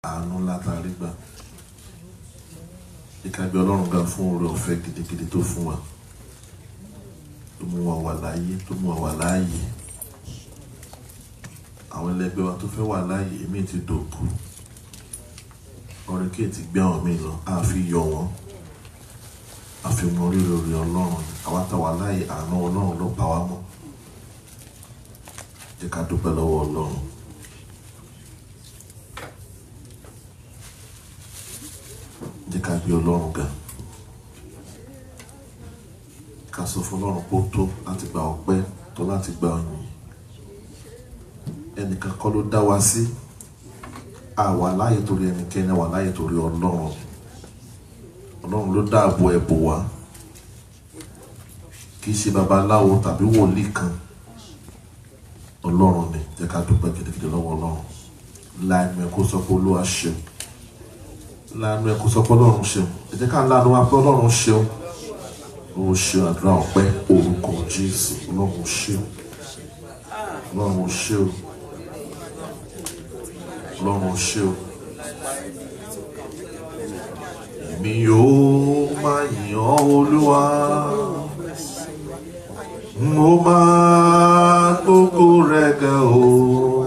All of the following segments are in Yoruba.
àánú látàrí gbà. Ìkàgbé Ọlọ́run ga fún oore ọ̀fẹ́ gidigidi tó fún wa, tó mú wa wà láyé, tó mú wa wà láàyè. Àwọn ẹlẹgbẹ́ wa tó fẹ́ wà láàyè, èmi ti dòkú. Ọ̀rẹ́ kí ti gbé àwọn míì lọ, a fi yọ wọn, a fi mọ orí Ọlọ́run. Àwa tá wà láàyè, àánú Ọlọ́run ló pa wá mọ́. Jẹ́ ká dúpẹ́ lọ́wọ́ Ọlọ́run. Jẹ́ ká gbé Ọlọ́run ga. Ká sọ fún Ọlọ́run pé ó tó láti gba ọpẹ́, tó láti gba ọyìn. Ẹnìkan kọ́ ló dá wa sí. A wà láyé torí ẹnikẹ́ni, a wà láyé torí Ọlọ́run. Ọlọ́run ló dáàbò ẹ̀bò wa. Kì í ṣe babaláwo tàbí wòlíì kan. Ọlọ́run ni. Jẹ́ ká dúpẹ́ gidigidi lọ́wọ́ Ọlọ́run. Láàánú ẹ kó sọ pé Olúwa ṣeun. Láàánú ẹ kó sọ pé Ọlọ́run ṣeun. Ẹ jẹ́ ká láàánú wa pé Ọlọ́run ṣeun. Ó ṣe àdúrà ọpẹ́ orúkọ Jésù. Ọlọ́run ṣeun. Ọlọ́run ṣeun. Ọlọ́run ṣeun. Èmi yóò máa yìn ọ́ Olúwa. Mo máa gbógo rẹ̀ ga o.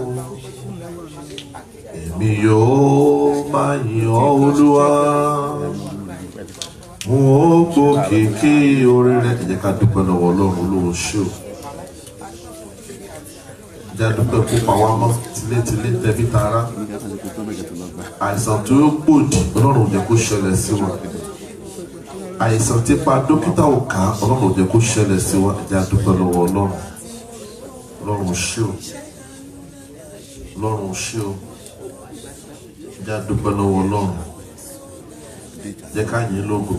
Èmi yóò máa yìn ọ́ Olúwa. Mo gbó kìkì orí rẹ̀. Ẹ jẹ́ ká dúpẹ́ lọ́wọ́ Ọlọ́run. Olúwa ṣeun. Jẹ́ a dúpẹ́ kó pa wá mọ́ tilétilé tẹbí tará. Àìsàn tó gbòdì Ọlọ́run ò jẹ́ kó ṣẹlẹ̀ sí wa. Àìsàn tí pa dókítà ò ká Ọlọ́run ò jẹ́ kó ṣẹlẹ̀ sí wa. Ẹ jẹ́ a dúpẹ́ lọ́wọ́ Ọlọ́run. Ọlọ́run ṣeun. Ọlọ́run ṣeun. Ẹ jẹ́ a dúpẹ́ lọ́wọ́ Ọlọ́run. Jẹ́ ká yìn lógo.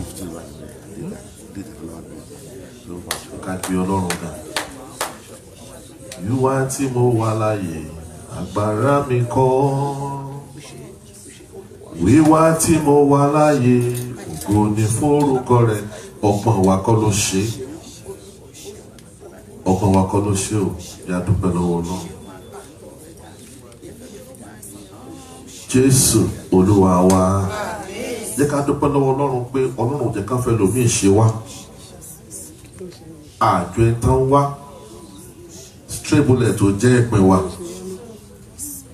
Ká gbé Ọlọ́run ga. Wíwá tí mo wà láyé, agbára mi kọ́. Wíwá tí mo wà láyé, ògo ni fórúkọ rẹ̀. Ọgbọ́n wa kọ́ ló ṣe. Ọgbọ́n wa kọ́ ló ṣe o. Yá dúpẹ́ lọ́wọ́ Ọlọ́run. Jésù Olúwa wa. Jẹ́ ká dúpẹ́ lọ́wọ́ Ọlọ́run pé Ọlọ́run ò jẹ́ ká fẹ́ lòmíì ṣe wá. Àjọ ẹ̀ tán wá. Trébùlẹ̀ tó jẹ́ ìpín wa.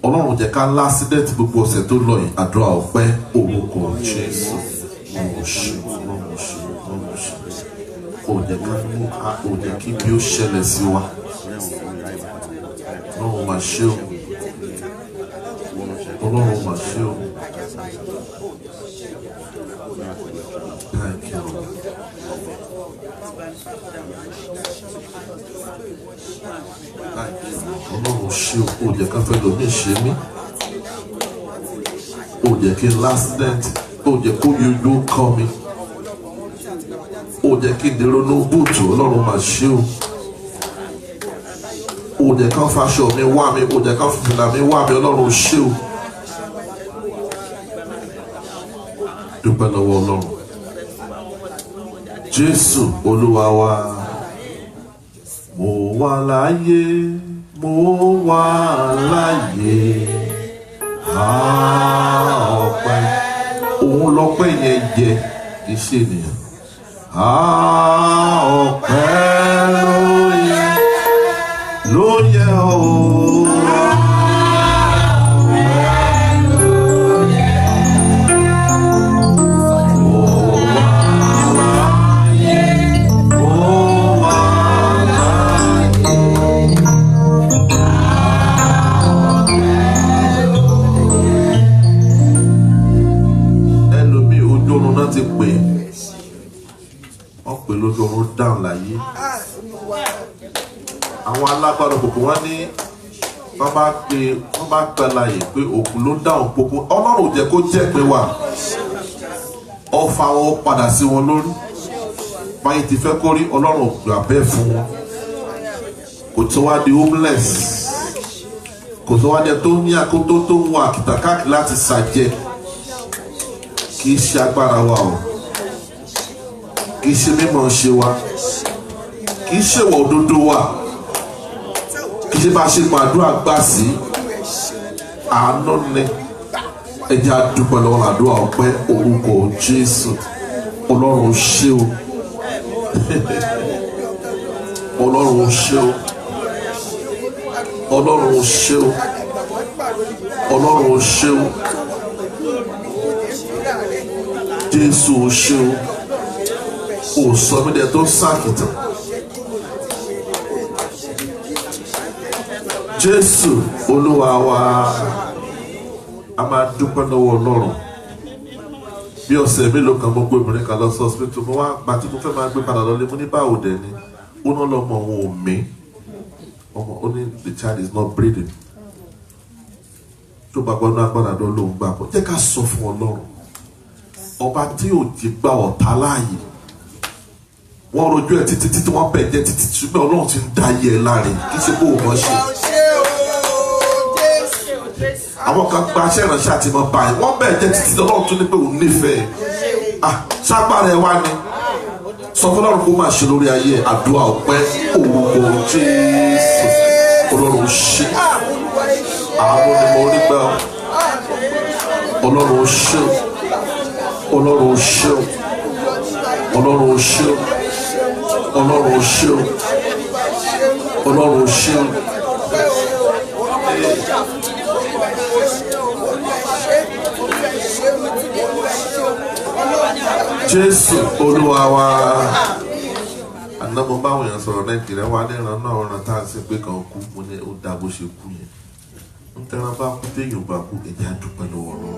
Ọlọ́run jẹ́ ká lásídẹ̀tì gbogbo ọ̀sẹ̀ tó lọ yìí. Àdúrà ọpẹ́ orúkọ Jésù. Ọlọ́run ṣe, Ọlọ́run ṣe, Ọlọ́run ṣe. Ó jẹ́ ká mú ká, ó jẹ́ kí bí ó ṣẹlẹ̀ sí wa. Ọlọ́run máa ṣe o. Ọlọ́run máa ṣe o. Thank you, Lord. Ọlọ́run ṣe o. Ó jẹ́ ká fẹ́ lómi ṣe mí. Ó jẹ́ kí n lásídẹ̀ntì. Ó jẹ́ kó yóò kọ́ mi. Ó jẹ́ kí n dèrò ní bùtù. Ọlọ́run máa ṣe o. Ó jẹ́ ká faṣọ mi wá mi. Ó jẹ́ ká fìlà mi wá mi. Ọlọ́run ṣe o. Dúpẹ́ lọ́wọ́ Ọlọ́run. Jésù Olúwa wa. Mo wà láyé, mo wà láyé. Ọpẹ́. Òun lọ́pẹ́ yẹn jẹ, kì í ṣe ènìyàn. Ọpẹ́ ló yẹ o. Ti pè wọ́n pè lójú ọrùn dáhùn láyé. Àwọn alágbára òkùnkùn wọ́n ní wọ́n bá pẹ́ láyè pé òkú ló dáhùn pópó. Ọlọ́run ò jẹ́ kó jẹ́ pé wà. Ọfà wọn padà sí wọn lórí. Báyìí ti fẹ́ kórí Ọlọ́run ò gbà bẹ́ẹ̀ fún wọn. Kò tó wá di homeless. Kò tó wá di tó ní àkótó tó ń wọ àkìtà káàkiri láti ṣàjẹ́. Kì í ṣe agbára wa o. Kì í ṣe mímọ̀ ṣe wa. Kì í ṣe ìwà òdodo wa. Kì í ṣe bá a ṣe gbàdúrà gbà sí. Àánú ni. ẹ jẹ́ a dúpẹ́ lọ́wọ́ àdúrà ọpẹ́ orúkọ Jésù. Ọlọ́run ṣé o. Ọlọ́run ṣé o. Ọlọ́run ṣé o. Ọlọ́run ṣé o. Jésù ṣé o. O sọ mí dẹ tó sàkìtàn. Jésù Olúwa wa, a máa dúpẹ́ lọ́wọ́ Ọlọ́run. Bí ọ̀sẹ̀ mélòó kan mo gbé obìnrin kan lọ sí hospital, mo wá gbà tí mo fẹ́ máa gbé padà lọlé, mo ní báwo dẹ̀ ni ó ná lọ́mọ òun ò mí, ọmọ ó ní the child is not breathing. Tó bá gbọ́dọ̀ agbára lọ lóun gbà pọ̀, jẹ́ ká sọ fún Ọlọ́run ọba tí ò jí gba ọ̀tá láàyè. Wọ́n rojú ẹ̀ títí títí wọ́n bẹ̀ jẹ́ títí, ṣùgbọ́n Ọlọ́run ti ń dá ayé ẹ̀ láre kí ṣe kó o mọ̀ ṣe. Àwọn kan gba aṣẹ́ ìránṣẹ́ àti mọ̀ báyìí wọ́n bẹ̀ jẹ́ títí Ọlọ́run tún ní pé òun nífẹ̀ẹ́. Ṣágbára ẹ̀ wá ni sọ fún Ọlọ́run kó máa ṣe lórí ayé àdúrà ọpẹ́ orúkọ Jésù. Ọlọ́run ṣe àwọn ni mo rí gbà. Ọlọ́run ṣe Ọlọ́run ṣe Ọlọ́run ṣe Ọlọ́run ṣe Ọlọ́run ṣe. Jésù Olúwa wa. Àná mo bá àwọn èèyàn sọ̀rọ̀ Nàìjíríà wá ní ìran náà ọ̀ràn tá a sì pé kan kú, mo ní ó dá bó ṣe kú yẹn. Ń tẹ́ra bá kú téèyàn bá kú ẹ̀jẹ̀ á dúpẹ́ lọ́wọ́ Ọlọ́run.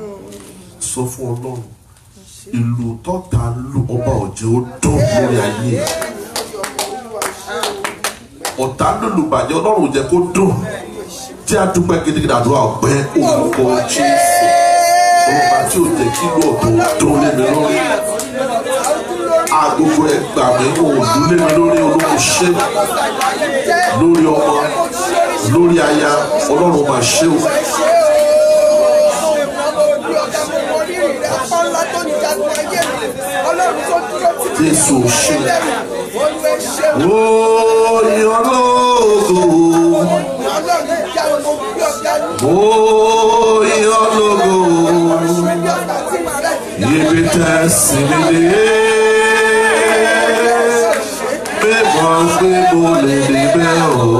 Sọ fún Ọlọ́run ìlú tọ́ta lù ọba ọ̀jẹ̀ ó dán lórí ayé ẹ̀. Ọ̀tá lùlù bàjẹ́ Ọlọ́run jẹ́ kó dùn. Tí a dúpẹ́ gidigidi àdúrà ọpẹ́ orúkọ Jésù. Ọba tí ò jẹ́ kí ìlú ọ̀tọ̀ dún lé mi lórí. Agogo ẹgbà mi ò dún lé mi lórí Olúwa ṣe. Lórí ọmọ, lórí aya, Ọlọ́run máa ṣe o. Jésù ṣe. Oyin ológo. Oyin ológo. Ibi tẹ̀sí mi dé. Bébọ̀ pé mo lè débẹ̀ o.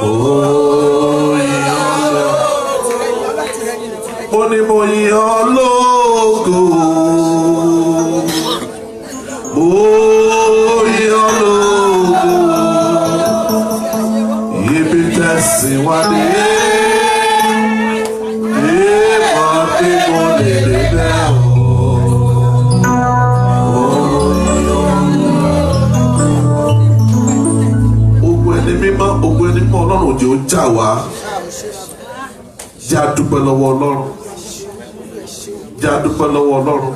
Oyin ológo. Mo ní mo yin ológo. Oyin ológo. Ibi tẹ̀sí wa dé. Bébọ̀ pé mo lè débẹ̀ o. Ogun ẹni mímọ́ Ọlọ́run òjò jà wá. Jẹ́ a dúpẹ́ lọ́wọ́ Ọlọ́run. Jẹ́ a dúpẹ́ lọ́wọ́ Ọlọ́run.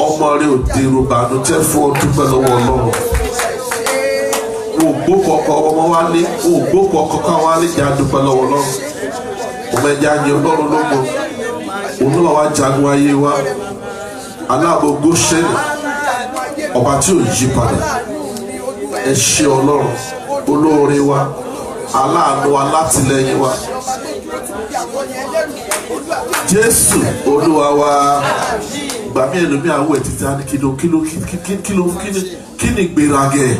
Ọmọ rẹ ò di ìrùbànú jẹ́ fún ọ dúpẹ́ lọ́wọ́ Ọlọ́run. Ògbó kọ̀ọ̀kan ọmọ wa ní ògbó kọ̀ọ̀kan wa ní jẹ́ a dúpẹ́ lọ́wọ́ Ọlọ́run. Ọmọ ẹja yẹn Ọlọ́run lógo. Olúwa wa jagun ayé wa. Aláàbò Góṣẹ́nì. Ọba tí ò yí padà. Ẹ ṣé Ọlọ́run. Olóore wa, aláàánú alátìlẹ́yìn wa. Jésù Olúwa wa. Gbà mí ẹlòmíì àwọ̀ ẹ̀ títí á ní kí ni gbéraga ẹ̀?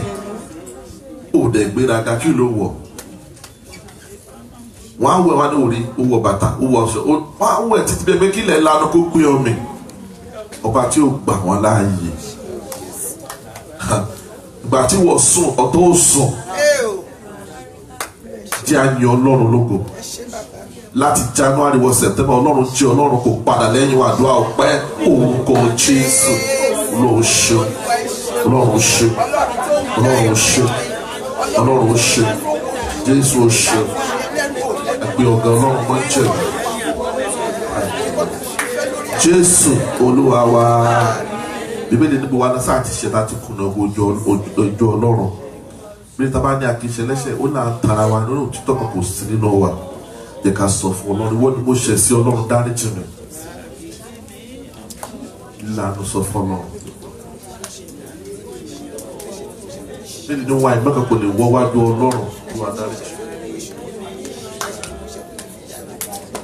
Ò dẹ̀ gbéraga kí ló wọ̀? Wọ́n á wẹ̀ wá ní orí, ó wọ bàtà, ó wọ ọ̀ṣọ́. Wọ́n á wọ̀ ẹ̀ títí bẹ́ẹ̀ pé kílẹ̀ lánàá kó gbé ọmọ. Ọba tí ó gbà wọ́n láàyè. Ìgbà tí wọ́n sùn ọ̀tọ̀ ó sùn. Jẹ́ a yin Ọlọ́run lógo. Láti January wọ September Ọlọ́run jẹ́ Ọlọ́run kò padà lẹ́yìn wa àdúrà ọpẹ́ orúkọ Jésù. Ọlọ́run ṣe. Ọlọ́run ṣe. Ọlọ́run ṣe. Ọlọ́run ṣe. Jésù ṣe. Ẹgbẹ́ ọ̀gá Ọlọ́run máa ń jẹ̀. Jésù Olúwa wa. Bíbélì níbo wa náà sáà ti ṣe láti kùnà ojú Ọlọ́run. Bí ta bá ní àkíṣe lẹ́sẹ̀ ó náà tara wa nínú òtítọ́ kan kò sí nínú wa. Jẹ́ ká sọ fún Ọlọ́run wọ́n ní mo ṣẹ̀ sí Ọlọ́run dáríjì mi. Ìlànà sọ fún Ọlọ́run. Bíbélì ní wa ìmọ̀kàn kò lè wọ́ wájú Ọlọ́run tó wà dáríjì.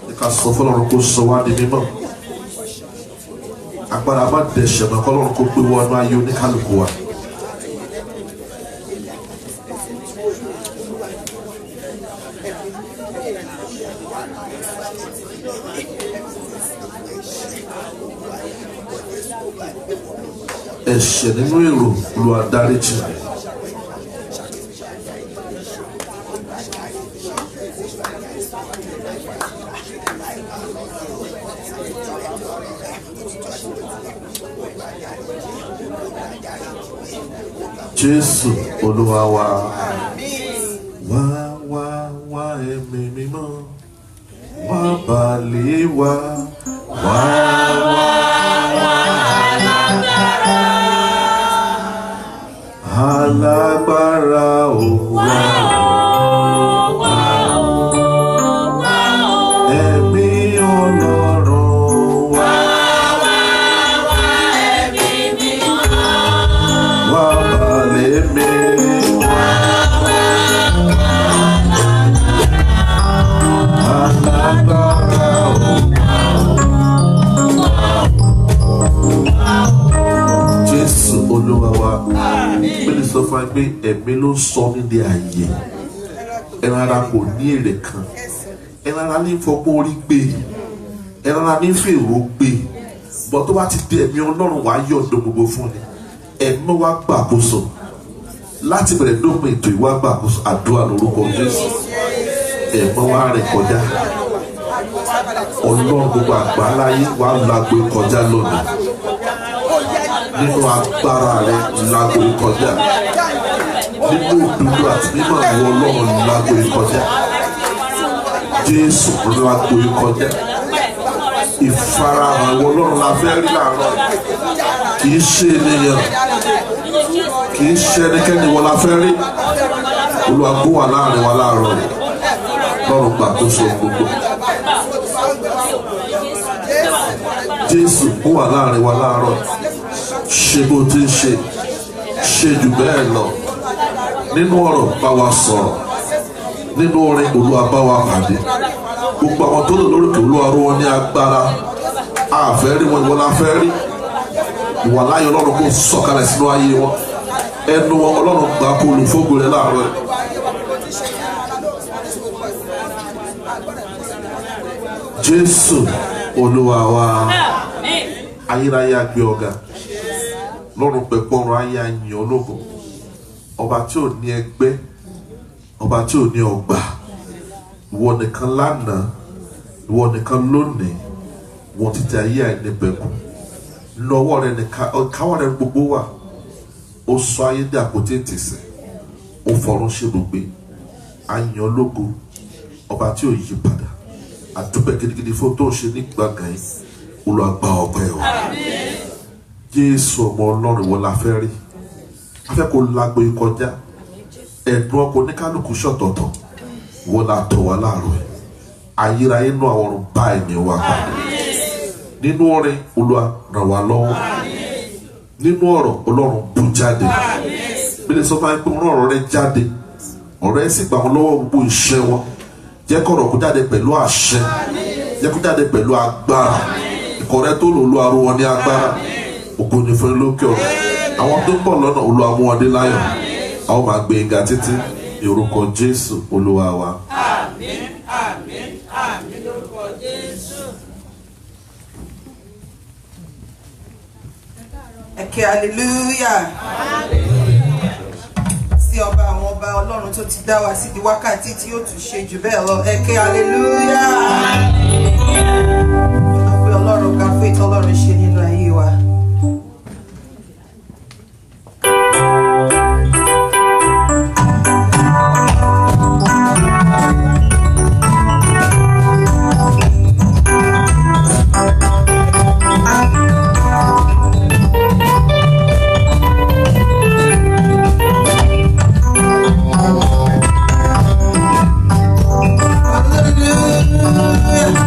Jẹ́ ká sọ fọ́lọ́run kó sọ wá di mímọ́. Agbára má dẹ̀ṣẹ̀ mọ́ kọ́lọ́run kó gbé wọnú ayé oníkálukú wa. Ẹ̀ṣẹ̀ nínú èrò Olúwa dáríjì mi. Jésù Olúwa wa. Wá wá wá ẹ̀mí mímọ́, wá balẹ̀ wá. Wá wá wá alágbára o wá. Ẹ̀mí Ọlọ́run wá. Wá balẹ̀ mi. Alágbára o. Jésù Olúwa wa. Bíbélì sọ fún wa pé ẹ̀mí ló ń sọ nílé ayé. Ẹran ara kò ní èrè kan. Ẹran ara ní fọgbọ́n orí gbé. Ẹran ara ní fèrò gbé. Bọ́ tó bá ti dé ẹ̀mí Ọlọ́run wá yọ̀ǹda gbogbo fún ni. Ẹ̀mí wá gbàkóso. Láti bẹ̀rẹ̀ dópin ètò ìwà gbàkóso àdúrà lórúkọ Jésù. Ẹ̀mí wá rìn kọjá. Ọlọ́run gbogbo àgbáláyé wá lágbo kọjá lónìí. Nínú agbára rẹ̀ lágbo kọjá. Nínú òdodo àti nínú àwọn Ọlọ́run lágbo kọjá. Jésù lágbo kọjá. Ìfarahàn àwọn Ọlọ́run la fẹ́ rí láàárọ̀. Kì í ṣe ènìyàn. Kì í ṣe ẹnikẹ́ni wọn la fẹ́ rí. Olúwa kó wà láàrin wa láàárọ̀. Lọ́run gbàkóso gbogbo. Jésù kó wà láàrin wa láàárọ̀. Ṣe bó ti ń ṣe. Ṣe jù bẹ́ẹ̀ lọ. Nínú ọ̀rọ̀ bá wa sọ̀rọ̀. Nínú orin Olúwa bá wa pàdé. Gbogbo àwọn tó lò lórí kí Olúwa ró wọn ní agbára. A fẹ́ rí wọn, ìwọ la fẹ́ rí. Ìwà láyé Ọlọ́run kó sọ̀kalẹ̀ sínú ayé wọn. Ẹnu wọn Ọlọ́run gbà kó lù fógo rẹ̀ láàárọ̀ ẹ̀. Jésù Olúwa wa. Ayérayé agbé ọ̀gá. Lọ́run pẹ̀pọ̀rọ̀ ayé àyàn ológo. Ọba tí ò ní ẹgbẹ́. Ọba tí ò ní ọgbà. Ìwọ nìkan lánàá. Ìwọ nìkan lónìí. Ìwọ títí ayé àìníbẹ̀kù. Lọ́wọ́ rẹ̀ nìkan káwọ́ rẹ̀ gbogbo wà. Ó sọ ayé dé àpótí ìtìsẹ̀. Ó fọ̀run ṣe gbogbo. Àyàn ológo. Ọba tí ò yí padà. Àdúpẹ́ gidigidi fún tó ń ṣe ní gbàngàn yìí. Olúwa gba ọpẹ́ o. Jésù ọmọ Ọlọ́run wọ́n la fẹ́ rí. A fẹ́ kó lágbo ìkọjá. Ẹ̀dùn ọkọ̀ oníkálukú ṣọ̀tọ̀tọ̀. Wọ́n la tọ̀ wá láàárọ̀ ẹ̀. Ayérayé inú àwọn ọ̀run bá ẹ̀mí wa pa. Nínú orin Olúwa ràn wá lọ́wọ́. Nínú ọ̀rọ̀ Ọlọ́run bú jáde. Bí lè sọ fún mi pé wọ́n ọ̀rọ̀ rẹ jáde. Ọ̀rọ̀ ẹ sì gbà wọ́n lọ́wọ́ gbogbo iṣẹ́ wọn. Jẹ́ kọ̀rọ̀ kó jáde pẹ̀lú àṣẹ. Jẹ́ kó jáde pẹ̀lú agbára. Ìkọ̀rẹ́ tó lò Olúwa ró wọn ní agbára. Ògo ni fún lókè ọ̀run. Àwọn tó ń bọ̀ lọ́nà Olúwa mú wọn dé láyọ̀. A ó máa gbé ga títí ní orúkọ Jésù Olúwa wa. Àmín, àmín, àmín lórúkọ Jésù. Ẹ̀kẹ́ hallelujah. Sí ọba àwọn ọba Ọlọ́run tó ti dá wa sí di wákàtí tí yóò tún ṣe jù bẹ́ẹ̀ lọ. Ẹ̀kẹ́ hallelujah. Ọpẹ́ Ọlọ́run ká fún ìtọ́ Ọlọ́run ṣe nínú ayé wa. Hallelujah.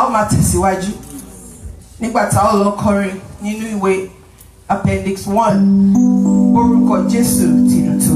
ó máa tẹ̀síwájú nígbà tá ó lọ kọrin nínú ìwé appendix 1 orúkọ Jésù tìlùtò.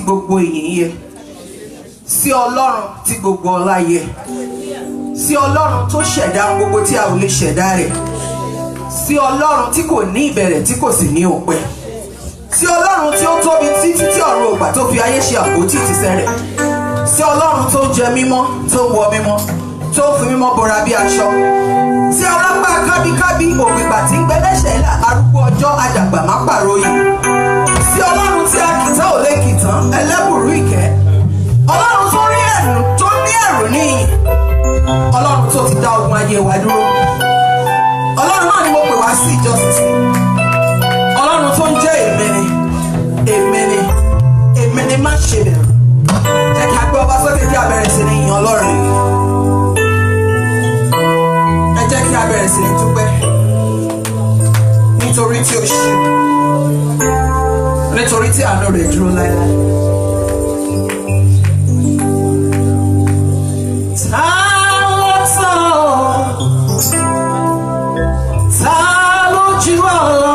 gbogbo ìyìn yẹ, sí Ọlọ́run tí gbogbo ọlá yẹ, sí Ọlọ́run tó ṣẹ̀dá gbogbo tí a ò lè ṣẹ̀dá rẹ̀, sí Ọlọ́run tí kò ní ìbẹ̀rẹ̀ tí kò sì ní òpin, sí Ọlọ́run tí ó tóbi títí tí ọ̀run ògbà tó fi ayé ṣe àpótí ìtìsẹ̀ rẹ̀, sí Ọlọ́run tó jẹ mímọ́, tó wọ mímọ́, tó fi mímọ́ bora bí aṣọ, sí ọlọ́pàá kábíká kábí ògbìgbà tí ń gbẹ́lẹ́ṣẹ̀ là arúgbó ọjọ́ àdàgbà má pàròyè. Sí ọlọ́run tí a kìtàn ò lè kìtàn ẹlẹ́bùrú ìkẹ́. Ọlọ́run tó ní ẹ̀rù níyìn. Ọlọ́run tó ti dá ogun ayé wa dúró. Ọlọ́run náà ni mo pè wá sí ìjọsìn. Ọlọ́run tó ń jẹ́ èmi ni má ṣe bẹ̀rù. Jẹ́ kí a gbé ọba sókè kí a bẹ̀rẹ̀ sí ní yin Ọlọ́run. Ẹ jẹ́ kí a bẹ̀rẹ̀ sí ní dúpẹ́ nítorí tí ó ṣe, nítorí tí àánú rẹ̀ dúró láéláé. Ta ló jù ọ́ lọ?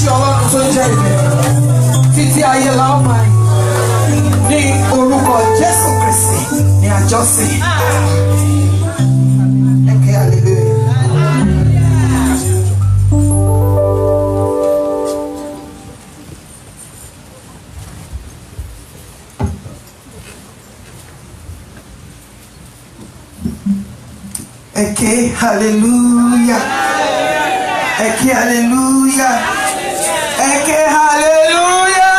sí Ọlọ́run tó jẹ́ ìbẹ̀rẹ̀ títí ayé la ó máa yìn ní orúkọ Jésù Kristi ní àjọsìn. Ẹ̀kẹ́ hallelujah. Ẹ̀kẹ́ hallelujah. Ẹ̀kẹ́ hallelujah. Ẹ̀kẹ́ hallelujah.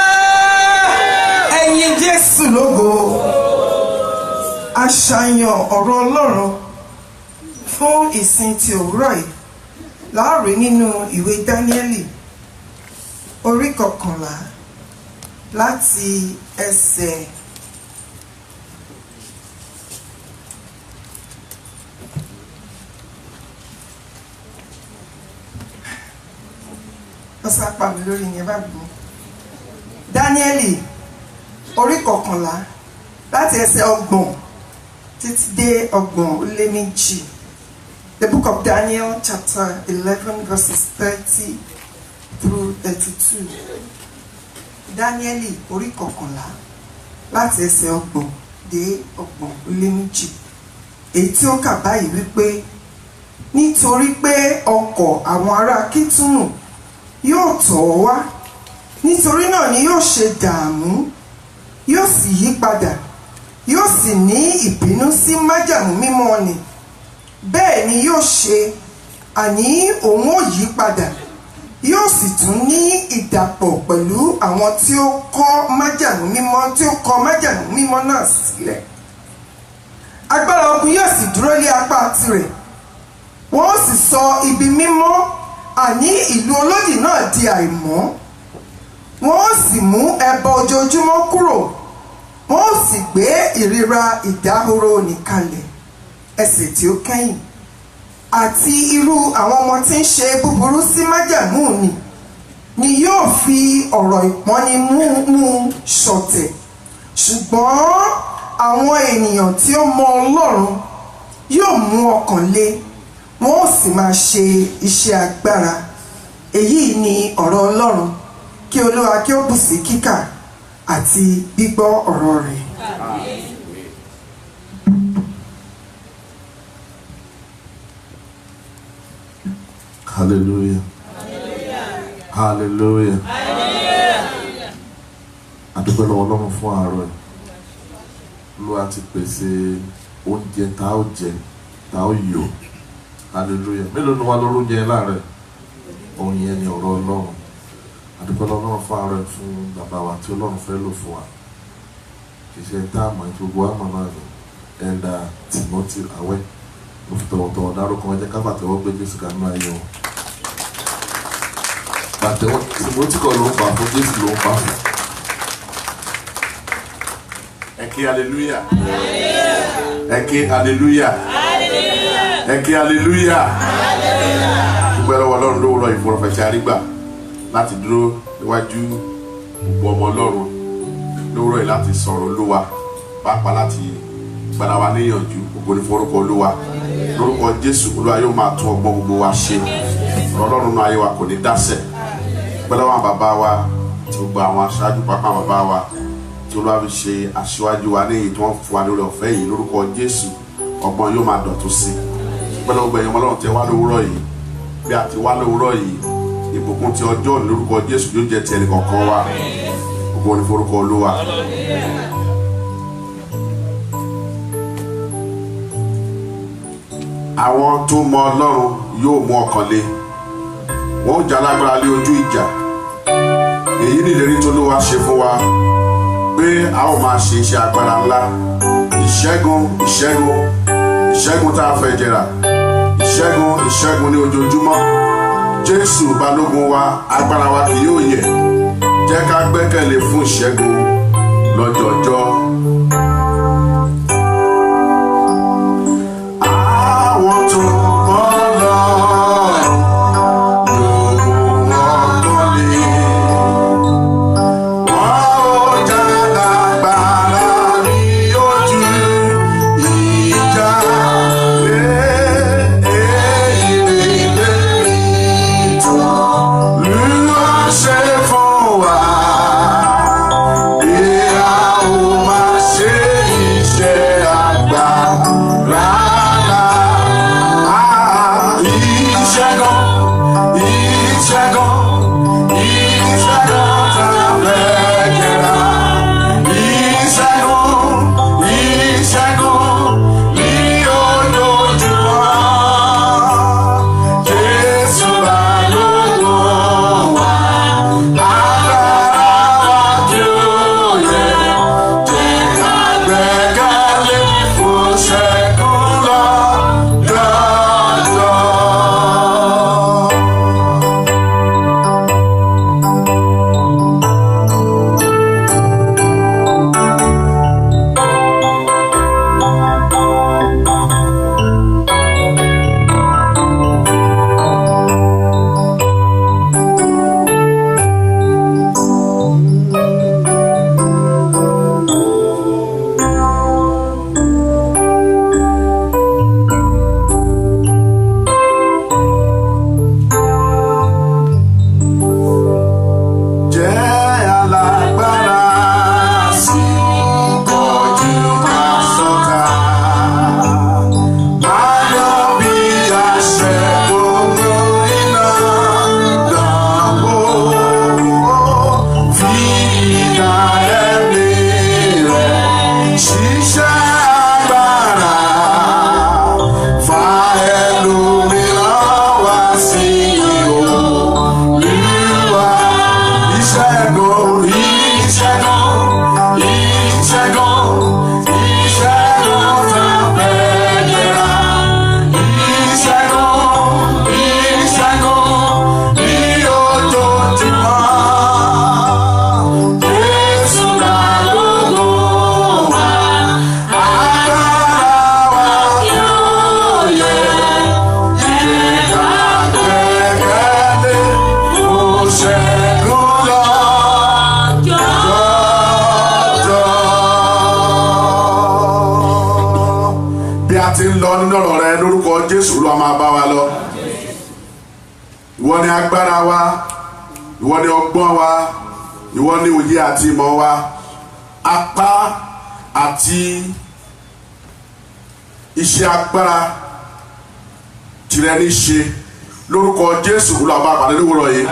Ẹ̀yin Jésù lógo. Àṣàyàn ọ̀rọ̀ Ọlọ́run fún ìsìn ti òwúrọ̀ yìí láàrin nínú ìwé Dáníẹ́lì orí 11 láti ẹsẹ̀ ọ̀sápá mi lórí yẹn bá gbọ́. Dáníẹ́lì orí 11 láti ẹsẹ̀ 30 títí dé 32. The book of Daniel chapter 11 verses 30 through 32. Dáníẹ́lì orí 11 láti ẹsẹ̀ 30 dé 32. Èyí tí ó kà báyìí wípé nítorí pé ọkọ̀ àwọn ará Kítúnù yóò tọ̀ ọ́ wá, nítorí náà ni yóò ṣe dààmú, yóò sì yí padà, yóò sì ní ìbínú sí májàmú mímọ́ ni. Bẹ́ẹ̀ ni yóò ṣe, àní òun ó yí padà, yóò sì tún ní ìdàpọ̀ pẹ̀lú àwọn tí ó kọ̀ májàmú mímọ́ náà sílẹ̀. Agbára ogun yóò sì dúró lé apá tirẹ̀, wọ́n ó sì sọ ibi mímọ́ àní ìlú olódì náà di àìmọ́. Wọ́n ó sì mú ẹbọ ojoojúmọ́ kúrò, wọ́n ó sì gbé ìríra ìdáhoro nìkalẹ̀. Ẹsẹ̀ tí ó kẹ́yìn. Àti irú àwọn ọmọ tí ń ṣe búburú sí májàmú ni yóò fi ọ̀rọ̀ ìpọ́nni mú ṣọ̀tẹ̀. Ṣùgbọ́n àwọn ènìyàn tí ó mọ Ọlọ́run yóò mú ọkàn le, wọ́n ó sì máa ṣe iṣẹ́ agbára. Èyí ni ọ̀rọ̀ Ọlọ́run. Kí Olúwa kí ó bù sí kíkà àti gbígbọ́ ọ̀rọ̀ rẹ̀. Hallelujah. Hallelujah. Adúpẹ́ lọ́wọ́ Ọlọ́run fún àárọ̀ yìí. Olúwa ti pèsè oúnjẹ tá ó jẹ, tá ó yò. Hallelujah. Mélòó ni wà lórí oúnjẹ láàárẹ̀? Òun yẹn ni ọ̀rọ̀ Ọlọ́run. Adúpẹ́ lọ́wọ́ Ọlọ́run fún àárọ̀ fún bàbá wa tí Ọlọ́run fẹ́ lò fún wa. Kì í ṣe táàmù àti gbogbo àmọ́ náà ni ẹ̀dà Timothy Awẹ́. Mo fi tọ̀wọ̀tọ̀wọ̀ dárúkọ ẹjẹ́ ká bàtẹ́wọ́ gbé Jésù kanú ayé wọn. Bàtẹ́wọ́ Timothy kọ́ ló ń pa fún Jésù ló ń pa fún. Ẹ̀kẹ́ hallelujah. Ẹ̀kẹ́ hallelujah. Ẹ̀kẹ́ hallelujah. Dúpẹ́ lọ́wọ́ Ọlọ́run lówùrọ̀ ìfọ̀rọ̀fẹ̀sẹ̀ àrígbà láti dúró níwájú gbogbo ọmọ Ọlọ́run lówùrọ̀ yìí láti sọ̀rọ̀ Olúwa pàápàá láti gbàdá wa níyànjú gbogbo ní forúkọ Olúwa. Lórúkọ Jésù Olúwa yóò máa tún ọgbọ́n gbogbo wa ṣe. Ọlọ́run náà ayé wa kò ní dásẹ̀. Dúpẹ́ lọ́wọ́ àwọn bàbá wa tí gbogbo àwọn aṣáájú pàápàá bàbá wa tí Olúwa fi ṣe aṣíwájú wa ní èyí tí wọ́n fún wa lórí ọ̀fẹ́ yìí. Lórúkọ Jésù ọgbọ́n yóò máa dọ̀tún sí. Dúpẹ́ lọ́wọ́ gbẹ̀yìn ọmọ Ọlọ́run tẹ wá lówùrọ̀ yìí. Bí a ti wá lówùrọ̀ yìí, ìbùkún ti ọjọ́ òní lórúkọ Jésù yóò jẹ́ ti ẹnì kọ̀ọ̀kan wa. Gbogbo ní forúkọ Olúwa. Àwọn tó mọ Ọlọ́run yóò mú ọkàn le, wọ́n ó jà lágbára lé ojú ìjà. Èyí ni ìlérí tí Olúwa ṣe fún wa pé a ó máa ṣe iṣẹ́ agbára ńlá. Ìṣẹ́gun tá a fẹ́ jẹrà. Ìṣẹ́gun ní ojoojúmọ́. Jésù balógun wa, agbára wa kì yóò yẹ̀. Jẹ́ ká gbẹ́kẹ̀lé fún ìṣẹ́gun lọ́jọọjọ́. Àwọn tó mọ Ọlọ́run yóò mú ọkàn le, wọ́n ó jà lágbára ní ojú ìjà. Èyí ni ìlérí tó Olúwa ṣe. Jésù Olúwa máa bá wa lọ. Ìwọ ni agbára wa, ìwọ ni ọgbọ́n wa, ìwọ ni òye àti ìmọ̀ wa, apá àti iṣẹ́ agbára tìrẹ ní ṣe lórúkọ Jésù Olúwa bá pàdé lówùrọ̀ yìí.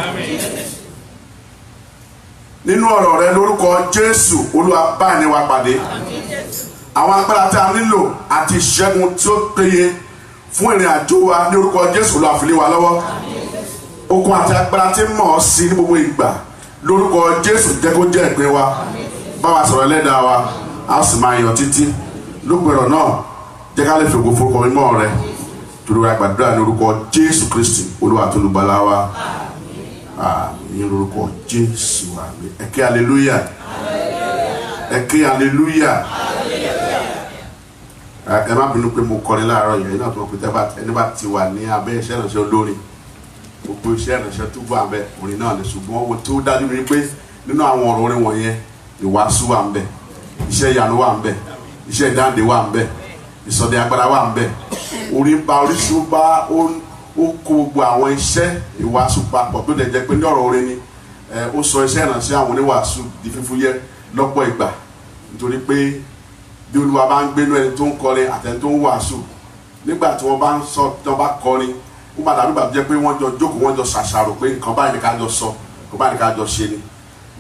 Nínú ọ̀rọ̀ rẹ lórúkọ Jésù Olúwa bá ẹni wa pàdé. Àwọn agbára tí a nílò àti ìṣẹ́gun tí ó péye fún ìrìn àjò wa ní orúkọ Jésù Olúwa fi lé wa lọ́wọ́. Okun àti agbára tí mọ̀ ọ́ sí ní gbogbo ìgbà lórúkọ Jésù jẹ́ kó jẹ́ ìpín wa. Bá wa sọ̀rọ̀ ẹlẹ́dàá wa, a sì máa yàn títí. Lópinrọ̀ náà jẹ́ ká lè fi ògo forúkọ mímọ́ rẹ. Torí wa gbàdúrà ní orúkọ Jésù Kristi Olúwa àti Olùgbàlà wa. Ní orúkọ Jésù àmín. Ẹ ké hallelujah. Ẹ ké hallelujah. Ẹ má bínú pé mo kọrin láàárọ̀ yẹn náà tó mọ̀ pé ẹni bá ti wà ní abẹ́ iṣẹ́ ìránṣẹ́ olórin gbogbo iṣẹ́ ìránṣẹ́ tó wà ńbẹ̀ orin náà ni, ṣùgbọ́n owó tó dájú ni pé nínú àwọn ọ̀rọ̀ orin wọ̀nyẹn ìwàásù wà ńbẹ̀, iṣẹ́ ìyanu wà ńbẹ̀, iṣẹ́ ìdáǹdè wà ńbẹ̀, ìsọdẹ agbára wà ńbẹ̀. Orin bá oríṣi bá ó kó gbogbo àwọn iṣẹ́ ìwàásù papọ̀ tó dẹ̀ jẹ́ pé ní ọ̀rọ̀ orin ni ó sọ iṣẹ́ ìránṣẹ́ àwọn oníwàásù di fífúyẹ́ lọ́pọ̀ ìgbà, nítorí pé bí Olúwa bá ń gbénú ẹni tó ń kọrin àtẹni tó ń wàásù, nígbà tí wọ́n bá ń sọ tí wọ́n bá kọrin ó má dàbí ìgbà tó jẹ́ pé wọ́n jọ jókòó wọ́n jọ ṣàṣàrò pé nǹkan báyìí ni ká jọ sọ, nǹkan báyìí ni ká jọ ṣe ni.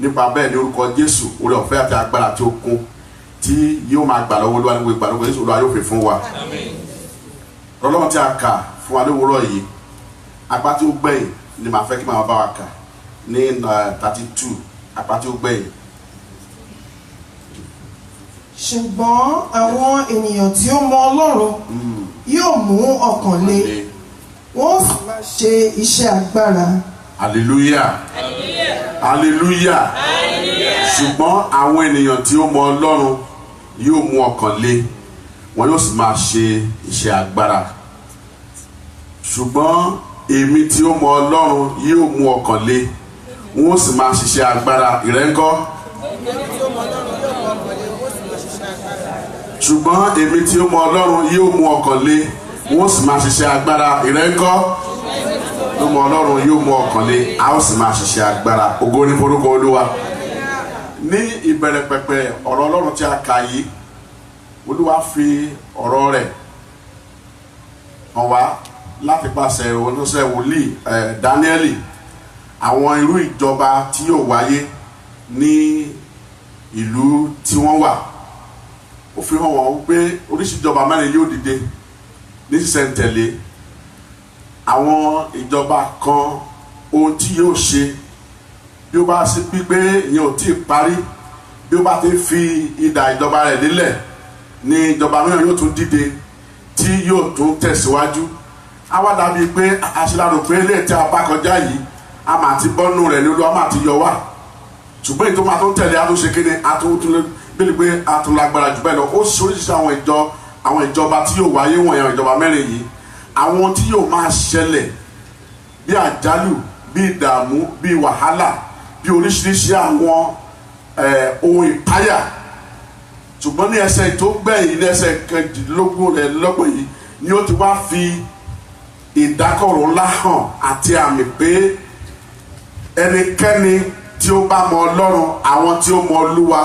Nípa bẹ́ẹ̀ ní orúkọ Jésù oore ọ̀fẹ́ àti agbára tí ó kún tí yóò máa gbà lọ́wọ́ Olúwa ní gbogbo ìgbà lọ́wọ́ Jésù Olúwa yóò fi fún wa. Ọlọ́run tí a kà fún wa lówùúrọ̀ yìí apá tí ó gbẹ̀yìn ni màá fẹ́ kí màá bá wa kà ní 32 apá tí ó gbẹ̀yìn. Ṣùgbọ́n àwọn ènìyàn tí ó mọ Ọlọ́run yóò mú ọkàn le, wọ́n sì máa ṣe iṣẹ́ agbára. Hallelujah. Hallelujah. Ṣùgbọ́n àwọn ènìyàn tí ó mọ Ọlọ́run yóò mú ọkàn le, wọn yóò sì máa ṣe iṣẹ́ agbára. Ṣùgbọ́n èmi tí ó mọ Ọlọ́run yóò mú ọkàn le, wọn ó sì máa ṣiṣẹ́ agbára. Ìrẹ́ńkọ́. Ṣùgbọ́n èmi tí ó mọ Ọlọ́run yóò mú ọkàn le, wọn ó sì máa ṣiṣẹ́ agbára. Ìrẹ́ńkọ́. Tó mọ Ọlọ́run yóò mú ọkàn le, a ó sì máa ṣiṣẹ́ agbára. Ògo ni forúkọ Olúwa. Ní ìbẹ̀rẹ̀ pẹ̀pẹ̀ ọ̀rọ̀ Ọlọ́run tí a kà yìí, Olúwa fi ọ̀rọ̀ rẹ̀ hàn wá láti pàṣẹ oníṣẹ́ wòlíì Dáníẹ́lì àwọn irú ìjọba tí yóò wáyé ní ìlú tí wọ́n wà. Ó fi hàn wọ́n pé oríṣi ìjọba mẹ́rin yóò dìde ní sísẹ̀ntẹ̀lé. Àwọn ìjọba kan ohun tí yóò ṣe bí ó bá sí pípé ìyẹn ò tí ì parí, bí ó bá ti fi idà ìjọba rẹ̀ lélẹ̀ ní ìjọba mìíràn yóò tún dìde tí yóò tún tẹ̀síwájú. A wá dàbí pé aṣíláàrò pé ilé tí a bá kọjá yìí a máa ti bọ́nú rẹ̀ ní Olúwa máa ti yọ wá, ṣùgbọ́n èyí tó máa tó ń tẹ̀lé àtúnṣe kéde bí pé àtúnlágbára jù bẹ́ẹ̀ lọ. Ó ṣe oríṣiríṣi àwọn ìjọba tí yóò wáyé wọ̀nyẹn ìjọba mẹ́rin yìí, àwọn tí yóò máa ṣẹlẹ̀ bí àjálù, bí ìdààmú, bí wàhálà, bí oríṣiríṣi àwọn ohun ìpáyà. Ṣùgbọ́n ní ẹsẹ̀ tó gbẹ̀yìn ní ẹsẹ̀ kejìdínlógún rẹ̀ lọ́gbọ̀n yìí ni ó ti wá fi ìdákọ̀ró ńlá hàn àti àmì pé ẹnikẹ́ni tí ó bá mọ Ọlọ́run, àwọn tí ó mọ Olúwa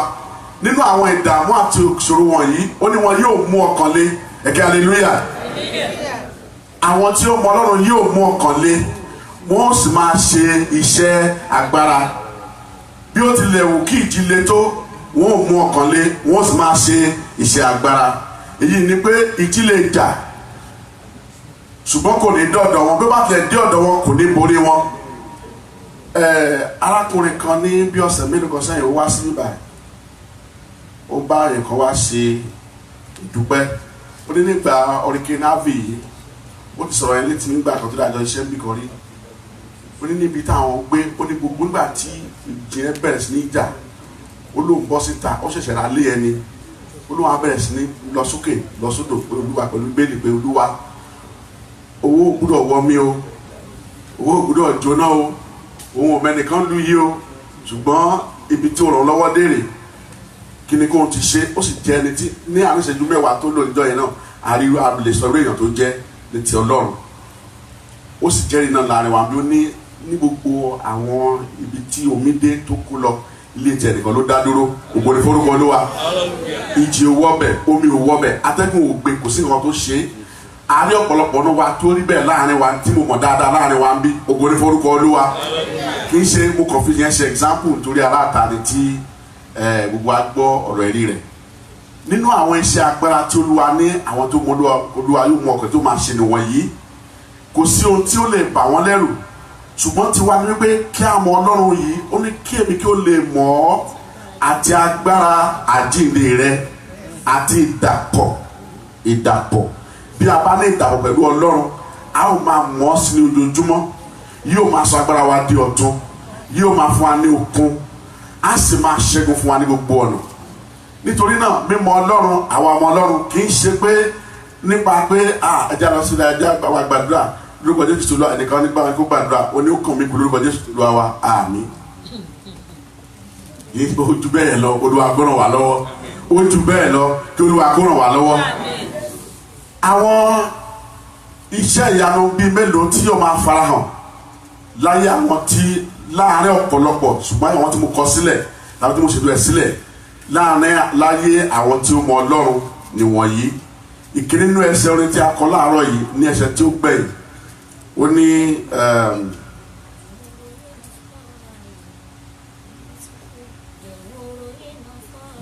nínú àwọn ìdààmú àti ìṣòro wọ̀nyí, ó ní wọn yóò mú ọkàn le. Ẹ̀kẹ́ hallelujah. Àwọn tí ó mọ Ọlọ́run yóò mú ọkàn le, wọ́n sì máa ṣe iṣẹ́ agbára. Bí ó tilẹ̀ wù kí ìjì le tó, wọ́n ò mú ọkàn le, wọ́n sì máa ṣe iṣẹ́ agbára. Èyí ni pé ìjì lè jà ṣùgbọ́n kò ní dọ̀dọ̀ wọn, bí ó bá tilẹ̀ dé ọ̀dọ̀ wọn kò ní borí wọn. Arákùnrin kan ní bí ọ̀sẹ̀ mélòó kan sẹ́yìn ó wá sí ibà, ó bá nǹkan wá ṣe ìdúpẹ́. Ó ní nígbà Hurricane Harvey yìí, ó ti sọ̀rọ̀ yẹn létí nígbà kan tó dájọ́ iṣẹ́ bí kan rí. Ó ní níbi táwọn gbé, ó ní gbogbo nígbà tí ìjì yẹn bẹ̀rẹ̀ sí ní jà, ó lóun bọ́ síta, ó ṣẹ̀ṣẹ̀ ra lé ẹni, ó lóun á bẹ̀rẹ̀ sí ní lọ sókè lọ sódò pé Olúwa, pẹ̀lú bẹ́ẹ̀lì pé Olúwa, owó gbúdọ̀ wọ mí o, owó gbúdọ̀ jóná o, òun ò mẹ́nìkan lù yí o, ṣùgbọ́n ibi tí ó ràn lọ́wọ́ dèrè kí ni kóun ti ṣe. Ó sì jẹ́ ẹni tí ní àárín ìṣẹ́jú mẹ́wàá tó lò níjọ́ yẹn náà àríwá lè sọ orí èèyàn tó jẹ́. ní ti Ọlọ́run ó sì jẹ́rìí náà láàrin wa bí ó ní gbogbo àwọn ibi tí omi dé tó kú lọ ilé tí ẹnìkan ló dá dúró ògo ni forúkọ Olúwa ìjì ò wọbẹ̀ omi ò wọbẹ̀ atẹ́gùn ò gbé kò sí nǹkan tó ṣe é àárín ọ̀pọ̀lọpọ̀ náà wa tó rí bẹ́ẹ̀ láàrin wa tí mo mọ̀ dáadáa láàrin wa ń bí ògo ni forúkọ Olúwa kì í ṣe mo kàn fi yẹn ṣe example nítorí aláàtà ni tí gbogbo agbọ́ ọ̀rọ̀ ẹ̀rí rẹ̀ nínú àwọn iṣẹ́ agbára tí Olúwa ní àwọn tó mọ Olúwa yóò mú ọkàn tó máa ṣe nìwọ̀nyí kò sí ohun tí ó lè bà wọ́n lẹ́rù ṣùgbọ́n ti wá ní wípé kí a mọ Ọlọ́run yìí ó ní kí èmi kí ó lè mọ̀ ọ́ àti agbára àjíǹde rẹ àti ìdàpọ̀ bí a bá ní ìdàpọ̀ pẹ̀lú Ọlọ́run a ó máa mọ̀ ọ́ sí ní ojoojúmọ́ yóò máa sọ agbára wa di ọ̀tun yóò máa fún wa ní okun a sì máa ṣẹ́gun fún wa ní gbogbo ọ̀nà nítorí náà mímọ̀ Ọlọ́run àwa ọmọ Ọlọ́run kì í ṣe pé nípa pé ẹja lọ sílẹ̀ ẹja wa gbàdúrà lórúkọ Jésù tó lọ ẹnìkan nígbà wọn kó gbàdúrà oní òkàn mi kú lórúkọ Jésù tó lọ wa àmín yìí ó ju bẹ́ẹ̀ lọ Olúwa kó ràn wá lọ́wọ́ ó ju bẹ́ẹ̀ lọ kí Olúwa kó ràn wá lọ́wọ́ àwọn iṣẹ́ ìyanu bíi mélòó tí yóò máa farahàn láyé àwọn tí láàárín ọ̀pọ̀lọpọ̀ ṣùgbọ́n àwọn tí mo kọ sílẹ̀ tàbí tí mo ṣètò ẹ̀ sílẹ̀ láyé àwọn tí ó mọ Ọlọ́run nìwọ̀nyí ìkíní nínú ẹsẹ̀ orin tí a kọ láàárọ̀ yìí ní ẹsẹ̀ tí ó gbẹ̀yìn ó ní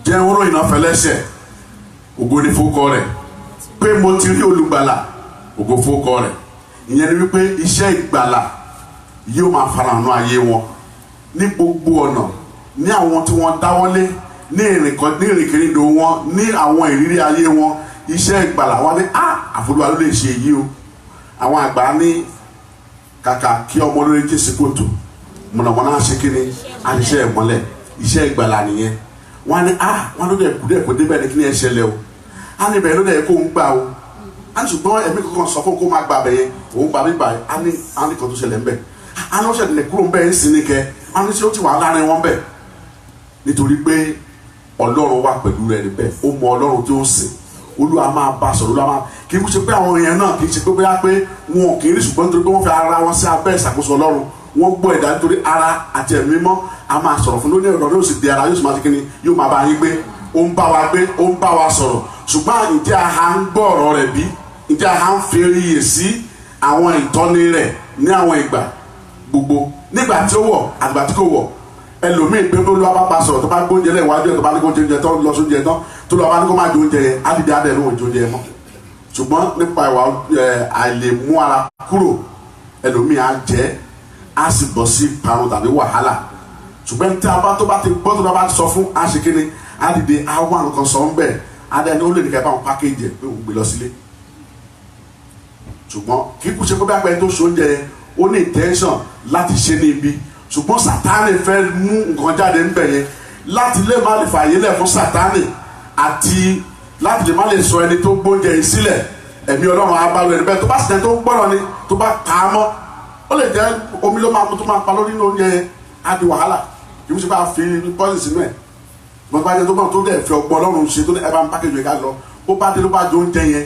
jẹ́ oró ìnáfẹ́lẹ́sẹ̀ ògo ni fókọ rẹ̀ pé mo ti rí olùgbàlà ògo fókọ rẹ̀ ìyẹn ni wípé iṣẹ́ ìgbàlà yóò máa farahàn ayé wọn ní gbogbo ọ̀nà ní àwọn tí wọ́n dáwọ́lé ní ìrìnkèrindò wọn ní àwọn ìrírí ayé wọn iṣẹ́ ìgbàlà wọn ní àfọlùwà ló lè ṣe èyí o àwọn àgbà ní kàkà kí ọmọ lórí jésì kòtò mọ̀nàmọ́ná ṣe kí ni àṣìṣe ìmọ́lẹ̀ iṣẹ́ ìgbàlà nìyẹn wọn ní wọn ló dẹ̀ kú débẹ̀ ní kí ni ẹ ṣẹlẹ̀ o á ní bẹ̀rẹ̀ ló dẹ̀ kó ń gbà o á ní ṣùgbọ́n ẹ̀mí kankan sọ fún kó má gbà bẹ̀yẹn òun gbà bíbà á ní kan tó ṣẹlẹ̀ ń bẹ̀ á ní ó ṣẹlẹ̀ kúrò ń bẹ̀ ń sin ní kẹ á ní ṣé ó ti wà láàrin wọn bẹ̀ nítorí pé Ọlọ́run wà pẹ̀lú rẹ̀ níbẹ̀ ó mọ Ọlọ́run tí ó sìn Olúwa máa bá sọ̀rọ̀ Olúwa máa kì í ṣe pé àwọn èèyàn náà kì í ṣe pé bóyá pé wọn kì í rí ṣùgbọ́n nítorí pé wọ́n fi ara wọn sí abẹ́ ìṣàkóso Ọlọ́run wọ́n gbọ́ ẹ̀dá nítorí ara àti ẹ̀mí mímọ́ a máa sọ̀rọ̀ fún lónìí ọ̀rọ̀ yóò sì di ara yóò sì máa ti kíni yóò máa bá yín gbé ó ń bá wa gbé ó ń bá wa sọ̀rọ̀ ṣùgbọ́n ǹjẹ́ a ń gbọ́ ọ̀rọ̀ rẹ̀ bí ǹjẹ́ a ń fi iyè sí àwọn ìtọ́ni rẹ̀ ní àwọn ìgbà gbogbo nígbà tí ó wọ̀ àgbà tí kò wọ̀ ẹlòmíì pé ló lọ́wọ́ bá pa sọ̀rọ̀ tó bá gbóúnjẹ lẹ́yìn wájú ẹ̀ tó bá ní kó jẹ tó lọ sóúnjẹ tán tó lọ́wọ́ bá ní kó má jẹ oúnjẹ yẹn á dìde á dẹ̀ lóhùn jẹ oúnjẹ yẹn mọ́ ṣùgbọ́n nípa ìwà àìlèmú ara kúrò ẹlòmíì á jẹ́ á sì bọ́ sí parun tàbí wàhálà ṣùgbọ́n tí a bá tó bá ti gbọ́ tó bá ti sọ fún á ṣe kíni á dìde á wà nǹkan sọ ń bẹ̀ á dẹ̀ ní ó lè ní kẹfà pákéjì ẹ̀ pé òun gbé lọ sílé ṣùgbọ́n kí kú ṣe pé bá pẹ́ tó ṣe oúnjẹ yẹn ó ní intention láti ṣe ní ibi ṣùgbọ́n Sátánì fẹ́ mú nǹkan jáde ń bẹ̀ yẹn láti lè má lè fààyè lẹ̀ fún Sátánì àti láti lè má lè sọ ẹni tó gbóúnjẹ yìí sílẹ̀ ẹ̀mí Ọlọ́run abalẹ̀ ẹni bẹ́ẹ̀ tó bá sì tẹ́ tó gbọ́rọ̀ ni tó bá kà á mọ́ ó lè jẹ́ omi ló máa mú tó máa pa lórí oúnjẹ yẹn á di wàhálà kì í ṣe bá fi pọ́sì sínú ẹ̀ wọ́n bá jẹ́ tó gbọ́n tó dẹ̀ fi ọgbọ́n Ọlọ́run ṣe tó ní ẹ bá ń pákéjì ká lọ ó bá dé ló bá jẹ oúnjẹ yẹn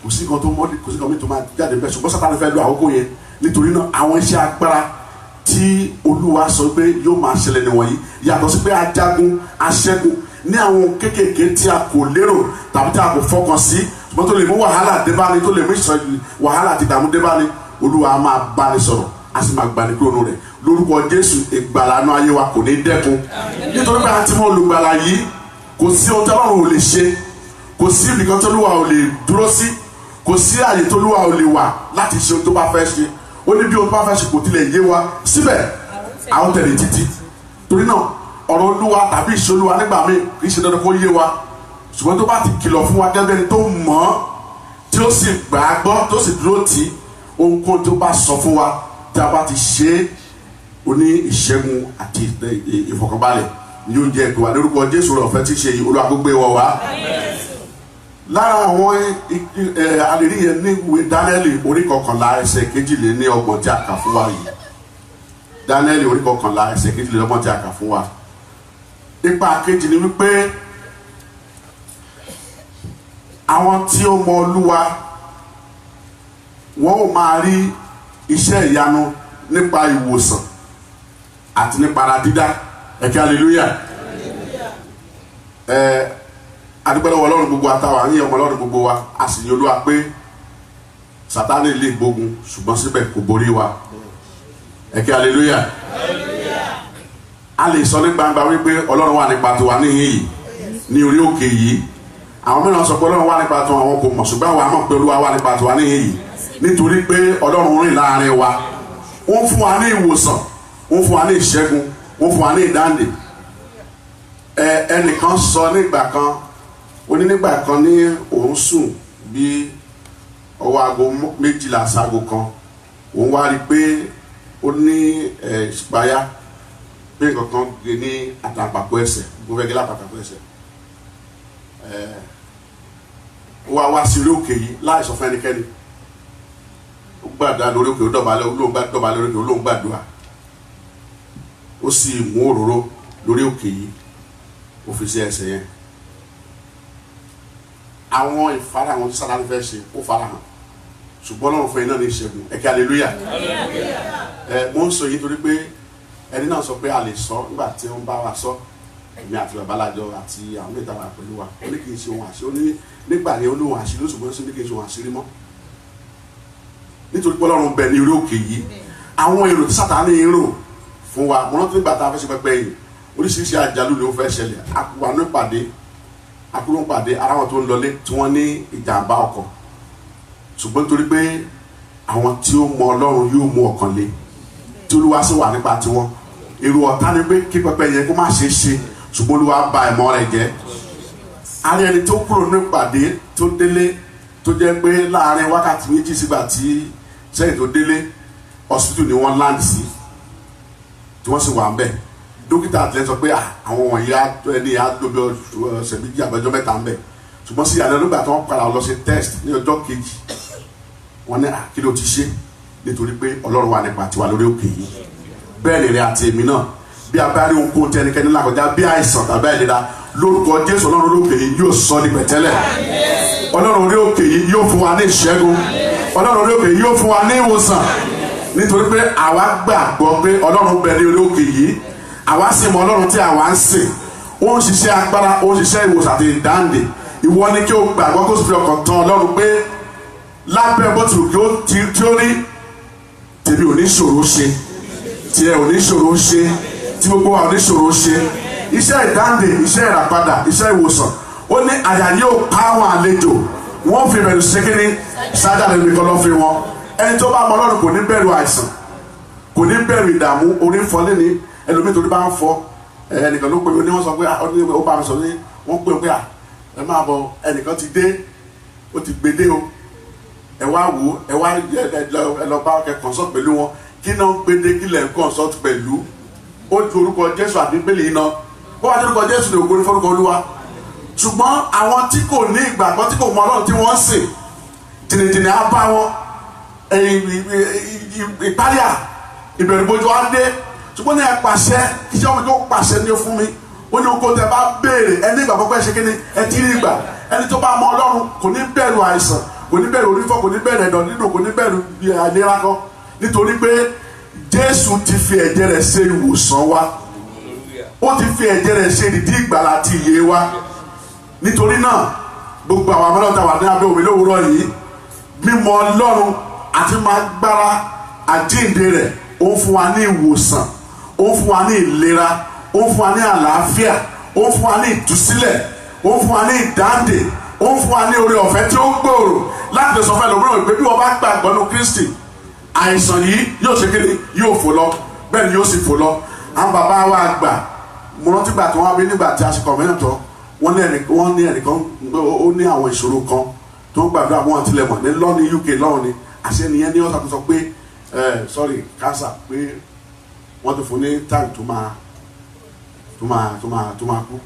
kò sí kan tó mọ́lẹ̀ kò sí kan mi tó máa jáde bẹ́ẹ̀ ṣùgbọ́n Sátánì fẹ́ lo àkókò yẹn nítorí náà àwọn iṣẹ́ agbára tí Olúwa sọ pé yóò máa ṣẹlẹ̀ nìwọ̀nyí yàtọ̀ sí pé ajagun aṣẹ́gun ní àwọn kéékèèké tí a kò lérò tàbí tí a kò fọkàn sí ṣùgbọ́n tó lè mú wàhálà débáni tó lè mú ìṣòro wàhálà àti ìdààmú débáni Olúwa máa báni sọ̀rọ̀ a sì máa gbani kúrò nù rẹ̀ lórúkọ Jésù ìgbàlànà ayé wa kò ní dẹ́kun nítorí pé a ti mọ olùgbàlà yìí kò sí ohun tí Ọlọ́run ò lè ṣe kò sí ibìkan tí Olúwa ò lè dúró sí kò sí àyè tí Olúwa ò lè wà láti ṣe ohun tó bá fẹ́ ṣe ó ní bí ohun tó bá fẹ́ ṣe kò tilẹ̀ yé wa síbẹ̀ àwọn tẹ̀lé títí torí náà ọ̀rọ̀ Olúwa tàbí ìṣe Olúwa nígbà míì kì í ṣe dandan kó yé wa ṣùgbọ́n tó bá ti kìlọ̀ fún wa gẹ́gẹ́ ni tó mọ̀ ọ́ tí ó sì gbà á gbọ́ tó sì dúró tì í ohunkóhun tó bá sọ fún wa tí a bá ti ṣe é oní ìṣẹ́gun àti ìfọ̀kànbalẹ̀ ni yóò jẹ́ ìpè wá lórúkọ Jésù rẹ̀ ọ̀fẹ́ tí ṣe Olúwa kó gbé wọ̀ wá. lára àwọn àlérí yẹn ní ìwé Dáníẹ́lì orí 11 ẹsẹ̀ 22 tí a kà fún wa yìí Dáníẹ́lì orí 11 ẹsẹ̀ 22 tí a kà fún wa ipa kejì ni wípé àwọn tí ó mọ Olúwa wọ́n ó máa rí iṣẹ́ ìyanu nípa ìwòsàn àti nípa ara dídá. Ẹ̀kẹ́ hallelujah. Adúpẹ́ lọ́wọ́ Ọlọ́run gbogbo àtàwọn àyìn ọmọ Ọlọ́run gbogbo wa, a sì yìn Olúwa pé Sátánì lè gbógun ṣùgbọ́n síbẹ̀ kò borí wa. Ẹ̀kẹ́ hallelujah. A lè sọ ní gbangba wípé Ọlọ́run wà nípa tiwa níhìn yìí ní orí òkè yìí. Àwọn mìíràn sọ pé Ọlọ́run wà nípa tiwọn, àwọn kò mọ̀, ṣùgbọ́n àwọn àmọ̀ pé Olúwa wà nípa tiwa níhìn yìí nítorí pé Ọlọ́run rìn láàrin wa. Ó ń fún wa ní ìwòsàn, ó ń fún wa ní ìṣẹ́gun, ó ń fún wa ní ìdáǹdè. Ẹnìkan sọ nígbà kan, ó ní nígbà kan ní òun sùn bí ọwọ́ aago 12 sáago kan, òun wá rí pé ó ní ìṣípayá pé nǹkan kan gé ní àtàǹpàkò ẹsẹ̀, gbogbo ẹgbẹ́ lápàtàkò ẹsẹ̀. Ó wá sí orí òkè yìí láì sọ fún ẹnikẹ́ni. Ó gbàdúrà lórí òkè, ó dọ̀bálẹ̀, olóhùn dọ̀bálẹ̀ lórí òkè, olóhùn gbàdúrà. Ó sì mú òróró lórí òkè yìí, ó fi sí ẹsẹ̀ yẹn. Àwọn ìfarahàn tí Sátánì fẹ́ ṣe ó farahàn, ṣùgbọ́n Ọlọ́run fún yín náà ní ìṣẹ́gun. Ẹ̀kẹ́ hallelujah. Mo ń sọ yìí torí pé ẹni náà sọ pé a lè sọ nígbà tí wọ́n bá wa sọ, èmi àti babalájọ àti àwọn ìta wa pẹ̀lú wa, ó ní kì í ṣe ohun àṣírí, ó ní nígbà yẹn ó ní ohun àṣírí, ṣùgbọ́n ó ní kì í ṣe ohun àṣírí mọ́ nítorí pé Ọlọ́run bẹ ní orí òkè yìí. Àwọn èrò tí Sátánì ń rò fún wa, mo rántí nígbà tá a fẹ́ ṣe pẹpẹ yìí, oríṣiríṣi àjálù ló fẹ́ ṣẹlẹ̀. Àkùwà ní ìpàdé ara wọn tó ń lọlé tí wọ́n ní ìjàmbá ọkọ̀, ṣùgbọ́n nítorí pé àwọn tí ó mọ Ọlọ́run yóò mú ọkàn le, tí Olúwa sì wà nípa tiwọn. Èrò ọ̀tá ni pé kí pẹpẹ yẹn kó má ṣe ṣe, ṣùgbọ́n Olúwa bà ẹ̀mọ́ rẹ̀ jẹ́. A rí ẹni tó kúrò ní ìpàdé tó délé, tó jẹ́ pé láàárín wákàtí méjì sígbà tí sẹ́yìn tó délé, hospital ni wọ́n land sí, tí wọ́n sì wà ń bẹ̀. Dókítà àtìlẹ́ sọ pé àwọn wọ̀nyí ẹni àdóbi ọ̀sẹ̀ méjì àbẹ́jọ́ mẹ́ta ń bẹ̀, ṣùgbọ́n sí ìyàlẹ́ nígbà tí wọ́n padà lọ sí test ní ọjọ́ kejì, wọ́n ní kí ló ti ṣe, nítorí pé Ọlọ́run wà nípa tiwa lórí òkè yìí. Bẹ́ẹ̀ ni rẹ̀ àti èmi náà, bí a bá rí ohunkóhun tí ẹnikẹ́ni lákọjá bí àìsàn tàbí àìlera, lórúkọ Jésù Ọlọ́run lórí òkè yìí yóò sọ ní pẹ̀tẹ́lẹ̀. Ọlọ́run orí òkè yìí yóò fún wa ní ìṣẹ́gun, Ọlọ́run orí òkè yìí yóò fún wa ní ìwòsàn, nítorí pé àwa gbàgbọ́ pé Ọlọ́run bẹ ní orí òkè yìí, àwa sì mọ Ọlọ́run tí àwa ń sìn. Ó ń ṣiṣẹ́ agbára, ó ń ṣiṣẹ́ ìwòsàn àti ìdáǹdè. Ìwọ ni kí o gbàgbọ́ kó sì fi ọkàn tán Ọlọ́run pé lábẹ́ bó ti rò kí ó rí, tèmi ò ní ṣòro ṣe, tiẹ̀ ò ní ṣòro ṣe, tí gbogbo wa ò ní ṣòro ṣe. Iṣẹ́ ìdáǹdè, iṣẹ́ ìràpadà, iṣẹ́ ìwòsàn. Ó ní àyà yóò pa àwọn àlejò, wọ́n fi bẹ̀rù ṣe kíní ṣáájà lè nìkan lọ́ fi wọn. Ẹni tó bá mọ Ọlọ́run kò ní bẹ̀rù àìsàn, kò ní bẹ̀rù ìdààmú. Orí ń fọ lẹ́ni, ẹlòmíì tó bá ń fọ, ẹnìkan ló pè mí, wọ́n sọ pé ó bá mi sọ ní, wọ́n pè pé ẹ máa bọ̀, ẹnìkan ti dé, ó ti gbé dé o, ẹ wá wò, ẹ wá ẹ lọ bá ọkẹ consult pẹ̀lú wọn, kí náà ń gbé dé, kí lẹ̀ ń consult pẹ̀lú. Ó ju orúkọ Jésù àti Bíbélì iná, ó wá ní orúkọ Jésù ní ògo ní forúkọ Olúwa. Ṣùgbọ́n àwọn tí kò ní ìgbàgbọ́, tí kò mọ Ọlọ́run tí wọ́n ń sìn, jìnnìjìnnì á bá wọn, ìpáyà ìbẹ̀rùbojo á dé. Ṣùgbọ́n ní ẹ pàṣẹ, iṣẹ́ ọmọ tó pàṣẹ ní fún mi, ó ní oko tẹ bá béèrè, ẹni ìgbàgbọ́ pẹ́ ṣe kí ni ẹ ti rí ìgbà. Ẹni tó bá mọ Ọlọ́run kò ní bẹ̀rù àìsàn, kò ní bẹ̀rù orífọ́, kò ní bẹ̀rù ẹ̀dọ̀ nínú, kò ní bẹ̀rù àìlera kan, nítorí pé Jésù ti fi ẹ̀jẹ̀ rẹ̀ ṣe ìwòsàn wa, ó ti fi ẹ̀jẹ̀ rẹ̀ ṣe ìdí ìgbàlà àti ìyè wa. Nítorí náà gbogbo àwọn amọ́lọ́ta wà ní abẹ́ omi lówùúrọ̀ yìí, mímọ̀ Ọlọ́run àti máa gbára àjíǹde rẹ̀, ó ń fún wa ní ìwòsàn, ó ń fún wa ní ìlera, ó ń fún wa ní àlàáfíà, ó ń fún wa ní ìtúsílẹ̀, ó ń fún wa ní ìdáǹdè, ó ń fún wa ní oore ọ̀fẹ́ tí ó gbòòrò láti sọ fẹ́ lòmíràn pé bí wọ́n bá gbàgbọ́ nínú Kristi, àìsàn yìí yóò ṣe kéde, yóò fò lọ, bẹ́ẹ̀ ni yóò sì fò lọ. Àwọn bàbá wa àgbà, mo rántí gbà tí wọ́n wá bí nígbà tí a ṣe kọ̀mẹ́nà tán, wọ́n ní ẹnìkan ó ní àwọn ìṣòro kan tó ń gbàdúrà wọn tilẹ̀ mọ̀ ní lọ́ọ̀ni UK lọ́wọ́ ni àṣẹ nìyẹn ní ọ̀sán tó sọ pé sorry cancer pé wọ́n ti fún ní time tó máa kú.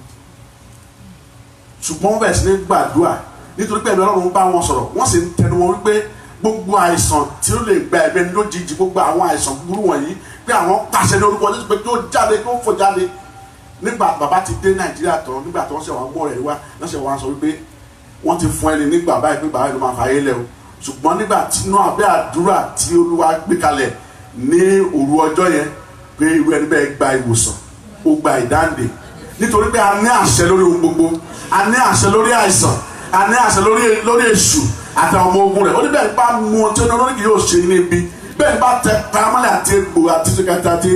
Ṣùgbọ́n wọ́n bẹ̀rẹ̀ sí ní gbàdúrà nítorí pé ẹ̀mí Ọlọ́run bá wọn sọ̀rọ̀, wọ́n sì ń tẹnu wọn wípé gbogbo àìsàn tí ó lè gba ẹ̀mí ẹni lójijì, gbogbo àwọn àìsàn búburú wọ̀nyí pé àwọn pàṣẹ ní orúkọ Jésù pé kí ó jáde, kí ó fò jáde. Nígbà bàbá ti dé Nàìjíríà tán, nígbà tí wọ́n ṣe wọ́n mọ́ rẹ̀ wá, wọ́n ṣe wọ́n sọ wípé wọ́n ti fún ẹni nígbà báyìí pé bàbá yìí ló máa fàyè lẹ̀ o, ṣùgbọ́n nígbà tí inú abẹ́ àdúrà tí Olúwa gbé kalẹ̀ ní òru ọjọ́ yẹn pé irú ẹni bẹ́ẹ̀ gba ìwòsàn ó gba ìdáǹdè nítorí pé a ní àṣẹ lórí ohun gbogbo, a ní àṣẹ lórí àìsàn, a ní àṣẹ lórí èṣù àtàwọn ọmọ ogun rẹ̀. Ó ní bẹ́ẹ̀ bá mú ohun tí olórí kì yóò ṣe níbi, bẹ́ẹ̀ bá tẹ paramọ́lẹ̀ àti egbò àti ṣèkàtà àti